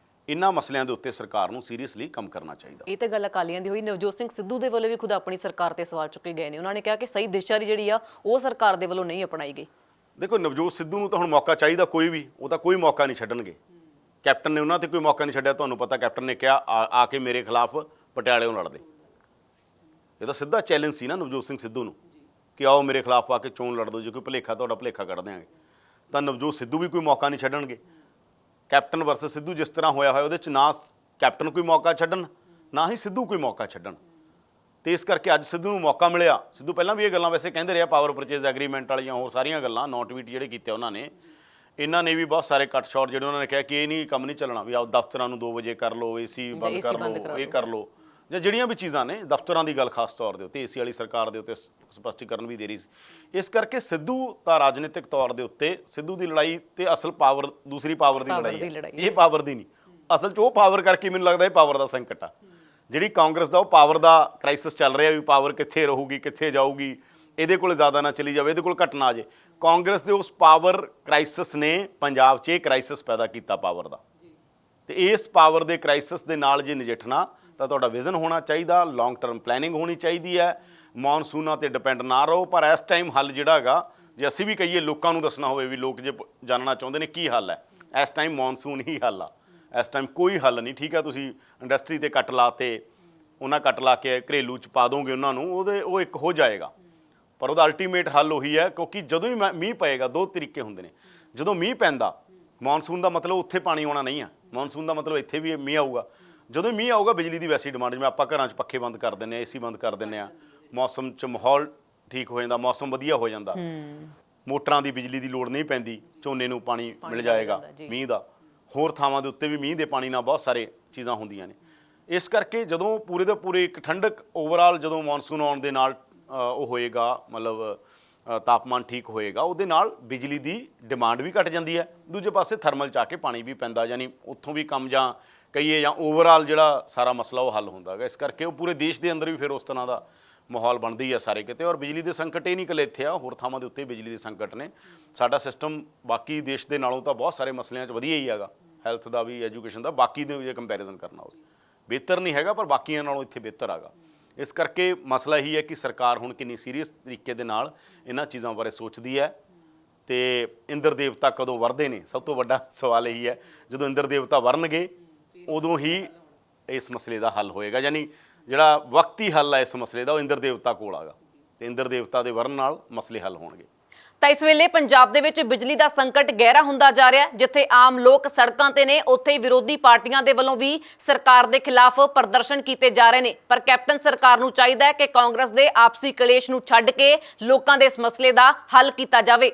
ਇਹਨਾਂ ਮਸਲਿਆਂ ਦੇ ਉੱਤੇ ਸਰਕਾਰ ਨੂੰ ਸੀਰੀਅਸਲੀ ਕੰਮ ਕਰਨਾ ਚਾਹੀਦਾ। ਇਹ ਤਾਂ ਗੱਲ ਅਕਾਲੀਆਂ ਦੀ ਹੋਈ। ਨਵਜੋਤ ਸਿੰਘ ਸਿੱਧੂ ਦੇ ਵੱਲੋਂ ਵੀ ਖੁਦ ਆਪਣੀ ਸਰਕਾਰ ਤੇ ਸਵਾਲ ਚੁੱਕੇ ਗਏ ਨੇ। ਉਹਨਾਂ ਨੇ ਕਿਹਾ ਕਿ ਸਹੀ ਦਿਸ਼ਾ ਜਿਹੜੀ ਆ ਉਹ ਸਰਕਾਰ ਦੇ ਵੱਲੋਂ ਨਹੀਂ ਅਪਣਾਈ ਗਈ। ਦੇਖੋ, ਨਵਜੋਤ ਸਿੱਧੂ ਨੂੰ ਤਾਂ ਹੁਣ ਮੌਕਾ ਚਾਹੀਦਾ, ਕੋਈ ਵੀ, ਉਹ ਤਾਂ ਕੋਈ ਮੌਕਾ ਨਹੀਂ ਛੱਡਣਗੇ। ਕੈਪਟਨ ਨੇ ਉਹਨਾਂ ਤੇ ਕੋਈ ਮੌਕਾ ਨਹੀਂ ਛੱਡਿਆ। ਤੁਹਾਨੂੰ ਪਤਾ, ਕੈਪਟਨ ਨੇ ਕਿਹਾ ਆ ਕੇ ਮੇਰੇ ਖਿਲਾਫ ਪਟਿਆਲੇੋਂ ਲੜਦੇ। ਇਹ ਤਾਂ ਸਿੱਧਾ ਚੈਲੰਜ ਸੀ ਨਾ ਨਵਜੋਤ ਸਿੰਘ ਸਿੱਧੂ ਨੂੰ ਕਿ ਆਓ ਮੇਰੇ ਖਿਲਾਫ ਆ ਕੇ ਚੋਣ ਲੜ ਦਿਓ, ਜੇ ਕੋਈ ਭੁਲੇਖਾ ਤੁਹਾਡਾ ਭੁਲੇਖਾ ਕੱਢ ਦਿਆਂਗੇ। ਤਾਂ ਨਵਜੋਤ ਸਿੱਧੂ ਵੀ ਕੋਈ ਮੌਕਾ ਨਹੀਂ ਛੱਡਣਗੇ। ਕੈਪਟਨ ਵਰਸਸ ਸਿੱਧੂ ਜਿਸ ਤਰ੍ਹਾਂ ਹੋਇਆ ਹੋਇਆ, ਉਹਦੇ 'ਚ ਨਾ ਕੈਪਟਨ ਕੋਈ ਮੌਕਾ ਛੱਡਣ, ਨਾ ਹੀ ਸਿੱਧੂ ਕੋਈ ਮੌਕਾ ਛੱਡਣ। ਤੇ ਇਸ ਕਰਕੇ ਅੱਜ ਸਿੱਧੂ ਨੂੰ ਮੌਕਾ ਮਿਲਿਆ। ਸਿੱਧੂ ਪਹਿਲਾਂ ਵੀ ਇਹ ਗੱਲਾਂ ਵੈਸੇ ਕਹਿੰਦੇ ਰਿਹਾ, ਪਾਵਰ ਪਰਚੇਜ਼ ਐਗਰੀਮੈਂਟ ਵਾਲੀਆਂ ਹੋਰ ਸਾਰੀਆਂ ਗੱਲਾਂ, ਨੋਟ ਟਵੀਟ ਜਿਹੜੇ ਕੀਤੇ ਉਹਨਾਂ ਨੇ। ਇਹਨਾਂ ਨੇ ਵੀ ਬਹੁਤ ਸਾਰੇ ਕੱਟ ਸ਼ਾਟ ਜਿਹੜੇ ਉਹਨਾਂ ਨੇ ਕਿਹਾ ਕਿ ਇਹ ਨਹੀਂ ਕੰਮ ਨਹੀਂ ਚੱਲਣਾ, ਵੀ ਆਪ ਦਫ਼ਤਰਾਂ ਨੂੰ 2 ਵਜੇ ਕਰ ਲਓ, AC ਬੰਦ ਕਰ ਲਓ, ਇਹ ਕਰ ਲਓ, ਜਾਂ ਜਿਹੜੀਆਂ ਵੀ ਚੀਜ਼ਾਂ ਨੇ ਦਫ਼ਤਰਾਂ ਦੀ ਗੱਲ ਖਾਸ ਤੌਰ ਦੇ ਉੱਤੇ AC ਵਾਲੀ ਸਰਕਾਰ ਦੇ ਉੱਤੇ ਸਪਸ਼ਟੀਕਰਨ ਵੀ ਦੇ ਰਹੀ ਸੀ। ਇਸ ਕਰਕੇ ਸਿੱਧੂ ਤਾਂ ਰਾਜਨੀਤਿਕ ਤੌਰ ਦੇ ਉੱਤੇ ਸਿੱਧੂ ਦੀ ਲੜਾਈ ਤੇ ਅਸਲ ਪਾਵਰ, ਦੂਸਰੀ ਪਾਵਰ ਦੀ ਲੜਾਈ ਹੈ। ਇਹ ਪਾਵਰ ਦੀ ਨਹੀਂ, ਅਸਲ 'ਚ ਉਹ ਪਾਵਰ ਕਰਕੇ ਮੈਨੂੰ ਲੱਗਦਾ ਇਹ ਪਾਵਰ ਦਾ ਸੰਕਟ ਆ। ਜਿਹੜੀ ਕਾਂਗਰਸ ਦਾ ਉਹ ਪਾਵਰ ਦਾ ਕ੍ਰਾਈਸਿਸ ਚੱਲ ਰਿਹਾ, ਵੀ ਪਾਵਰ ਕਿੱਥੇ ਰਹੂਗੀ, ਕਿੱਥੇ ਜਾਊਗੀ, ਇਹਦੇ ਕੋਲ ਜ਼ਿਆਦਾ ਨਾ ਚਲੀ ਜਾਵੇ, ਇਹਦੇ ਕੋਲ ਘੱਟ ਨਾ ਆ ਜੇ। ਕਾਂਗਰਸ ਦੇ ਉਸ ਪਾਵਰ ਕ੍ਰਾਈਸਿਸ ਨੇ ਪੰਜਾਬ 'ਚ ਇਹ ਕ੍ਰਾਈਸਿਸ ਪੈਦਾ ਕੀਤਾ ਪਾਵਰ ਦਾ। ਤੇ ਇਸ ਪਾਵਰ ਦੇ ਕ੍ਰਾਈਸਿਸ ਦੇ ਨਾਲ ਜੇ ਨਜਿੱਠਣਾ ਤਾਂ ਤੁਹਾਡਾ ਵਿਜ਼ਨ ਹੋਣਾ ਚਾਹੀਦਾ, ਲੌਂਗ ਟਰਮ ਪਲੈਨਿੰਗ ਹੋਣੀ ਚਾਹੀਦੀ ਹੈ। ਮੌਨਸੂਨਾਂ 'ਤੇ ਡਿਪੈਂਡ ਨਾ ਰਹੋ। ਪਰ ਇਸ ਟਾਈਮ ਹੱਲ ਜਿਹੜਾ ਹੈਗਾ, ਜੇ ਅਸੀਂ ਵੀ ਕਹੀਏ, ਲੋਕਾਂ ਨੂੰ ਦੱਸਣਾ ਹੋਵੇ ਵੀ ਲੋਕ ਜੇ ਜਾਣਨਾ ਚਾਹੁੰਦੇ ਨੇ ਕੀ ਹੱਲ ਹੈ, ਇਸ ਟਾਈਮ ਮੌਨਸੂਨ ਹੀ ਹੱਲ ਆ। ਇਸ ਟਾਈਮ ਕੋਈ ਹੱਲ ਨਹੀਂ। ਠੀਕ ਹੈ, ਤੁਸੀਂ ਇੰਡਸਟਰੀ 'ਤੇ ਕੱਟ ਲਾ ਤੇ ਉਹਨਾਂ ਕੱਟ ਲਾ ਕੇ ਘਰੇਲੂ 'ਚ ਪਾ ਦੋਗੇ ਉਹਨਾਂ ਨੂੰ, ਉਹ ਇੱਕ ਹੋ ਜਾਏਗਾ। ਪਰ ਉਹਦਾ ਅਲਟੀਮੇਟ ਹੱਲ ਉਹੀ ਹੈ, ਕਿਉਂਕਿ ਜਦੋਂ ਵੀ ਮੀਂਹ ਪਏਗਾ, 2 ਤਰੀਕੇ ਹੁੰਦੇ ਨੇ। ਜਦੋਂ ਮੀਂਹ ਪੈਂਦਾ, ਮੌਨਸੂਨ ਦਾ ਮਤਲਬ ਉੱਥੇ ਪਾਣੀ ਆਉਣਾ ਨਹੀਂ ਆ, ਮੌਨਸੂਨ ਦਾ ਮਤਲਬ ਇੱਥੇ ਵੀ ਮੀਂਹ ਆਊਗਾ। ਜਦੋਂ ਮੀਂਹ ਆਊਗਾ, ਬਿਜਲੀ ਦੀ ਵੈਸੀ ਡਿਮਾਂਡ, ਜਿਵੇਂ ਆਪਾਂ ਘਰਾਂ 'ਚ ਪੱਖੇ ਬੰਦ ਕਰ ਦਿੰਦੇ ਹਾਂ, AC ਬੰਦ ਕਰ ਦਿੰਦੇ ਹਾਂ, ਮੌਸਮ 'ਚ ਮਾਹੌਲ ਠੀਕ ਹੋ ਜਾਂਦਾ, ਮੌਸਮ ਵਧੀਆ ਹੋ ਜਾਂਦਾ, ਮੋਟਰਾਂ ਦੀ ਬਿਜਲੀ ਦੀ ਲੋੜ ਨਹੀਂ ਪੈਂਦੀ, ਝੋਨੇ ਨੂੰ ਪਾਣੀ ਮਿਲ ਜਾਏਗਾ ਮੀਂਹ ਦਾ। ਹੋਰ ਥਾਵਾਂ ਦੇ ਉੱਤੇ ਵੀ ਮੀਂਹ ਦੇ ਪਾਣੀ ਨਾਲ ਬਹੁਤ ਸਾਰੇ ਚੀਜ਼ਾਂ ਹੁੰਦੀਆਂ ਨੇ। ਇਸ ਕਰਕੇ ਜਦੋਂ ਪੂਰੇ ਦਾ ਪੂਰੇ ਇੱਕ ਠੰਡਕ ਓਵਰਆਲ, ਜਦੋਂ ਮੌਨਸੂਨ ਆਉਣ ਦੇ ਨਾਲ ਉਹ ਹੋਏਗਾ, ਮਤਲਬ ਤਾਪਮਾਨ ਠੀਕ ਹੋਏਗਾ, ਉਹਦੇ ਨਾਲ ਬਿਜਲੀ ਦੀ ਡਿਮਾਂਡ ਵੀ ਘਟ ਜਾਂਦੀ ਹੈ। ਦੂਜੇ ਪਾਸੇ ਥਰਮਲ 'ਚ ਆ ਕੇ ਪਾਣੀ ਵੀ ਪੈਂਦਾ, ਯਾਨੀ ਉੱਥੋਂ ਵੀ ਕੰਮ, ਜਾਂ ਕਹੀਏ, ਜਾਂ ਓਵਰਆਲ ਜਿਹੜਾ ਸਾਰਾ ਮਸਲਾ ਉਹ ਹੱਲ ਹੁੰਦਾ ਹੈਗਾ। ਇਸ ਕਰਕੇ ਉਹ ਪੂਰੇ ਦੇਸ਼ ਦੇ ਅੰਦਰ ਵੀ ਫਿਰ ਉਸ ਤਰ੍ਹਾਂ ਦਾ ਮਾਹੌਲ ਬਣਦੀ ਹੈ ਸਾਰੇ ਕਿਤੇ। ਔਰ ਬਿਜਲੀ ਦੇ ਸੰਕਟ ਇਹ ਨਹੀਂ ਇਕੱਲੇ ਇੱਥੇ ਆ, ਹੋਰ ਥਾਵਾਂ ਦੇ ਉੱਤੇ ਬਿਜਲੀ ਦੇ ਸੰਕਟ ਨੇ। ਸਾਡਾ ਸਿਸਟਮ ਬਾਕੀ ਦੇਸ਼ ਦੇ ਨਾਲੋਂ ਤਾਂ ਬਹੁਤ ਸਾਰੇ ਮਸਲਿਆਂ 'ਚ ਵਧੀਆ ਹੀ ਹੈਗਾ, ਹੈਲਥ ਦਾ ਵੀ, ਐਜੂਕੇਸ਼ਨ ਦਾ, ਬਾਕੀ ਦੇ ਜੇ ਕੰਪੈਰੀਜ਼ਨ ਕਰਨਾ ਹੋਵੇ। ਬਿਹਤਰ ਨਹੀਂ ਹੈਗਾ, ਪਰ ਬਾਕੀਆਂ ਨਾਲੋਂ ਇੱਥੇ ਬਿਹਤਰ ਹੈਗਾ। ਇਸ ਕਰਕੇ ਮਸਲਾ ਇਹੀ ਹੈ ਕਿ ਸਰਕਾਰ ਹੁਣ ਕਿੰਨੀ ਸੀਰੀਅਸ ਤਰੀਕੇ ਦੇ ਨਾਲ ਇਹਨਾਂ ਚੀਜ਼ਾਂ ਬਾਰੇ ਸੋਚਦੀ ਹੈ। ਤੇ ਇੰਦਰ ਦੇਵਤਾ ਕਦੋਂ ਵਰਦੇ ਨੇ, ਸਭ ਤੋਂ ਵੱਡਾ ਸਵਾਲ ਇਹੀ ਹੈ। ਜਦੋਂ ਇੰਦਰ ਦੇਵਤਾ ਵਰਨਗੇ, ਉਦੋਂ ਹੀ ਇਸ ਮਸਲੇ ਦਾ ਹੱਲ ਹੋਏਗਾ। ਯਾਨੀ ਜਿਹੜਾ ਵਕਤੀ ਹੱਲ ਹੈ ਇਸ ਮਸਲੇ ਦਾ, ਉਹ ਇੰਦਰ ਦੇਵਤਾ ਕੋਲ ਆਗਾ, ਤੇ ਇੰਦਰ ਦੇਵਤਾ ਦੇ ਵਰਨ ਨਾਲ ਮਸਲੇ ਹੱਲ ਹੋਣਗੇ। ਤਾਂ ਇਸ ਵੇਲੇ ਪੰਜਾਬ ਦੇ ਵਿੱਚ ਬਿਜਲੀ ਦਾ ਸੰਕਟ ਗਹਿਰਾ ਹੁੰਦਾ ਜਾ ਰਿਹਾ ਹੈ। ਜਿੱਥੇ ਆਮ ਲੋਕ ਸੜਕਾਂ ਤੇ ਨੇ, ਉੱਥੇ ਹੀ ਵਿਰੋਧੀ ਪਾਰਟੀਆਂ ਦੇ ਵੱਲੋਂ ਵੀ ਸਰਕਾਰ ਦੇ ਖਿਲਾਫ ਪ੍ਰਦਰਸ਼ਨ ਕੀਤੇ ਜਾ ਰਹੇ ਨੇ। ਪਰ ਕੈਪਟਨ ਸਰਕਾਰ ਨੂੰ ਚਾਹੀਦਾ ਹੈ ਕਿ ਕਾਂਗਰਸ ਦੇ ਆਪਸੀ ਕਲੇਸ਼ ਨੂੰ ਛੱਡ ਕੇ ਲੋਕਾਂ ਦੇ ਇਸ ਮਸਲੇ ਦਾ ਹੱਲ ਕੀਤਾ ਜਾਵੇ।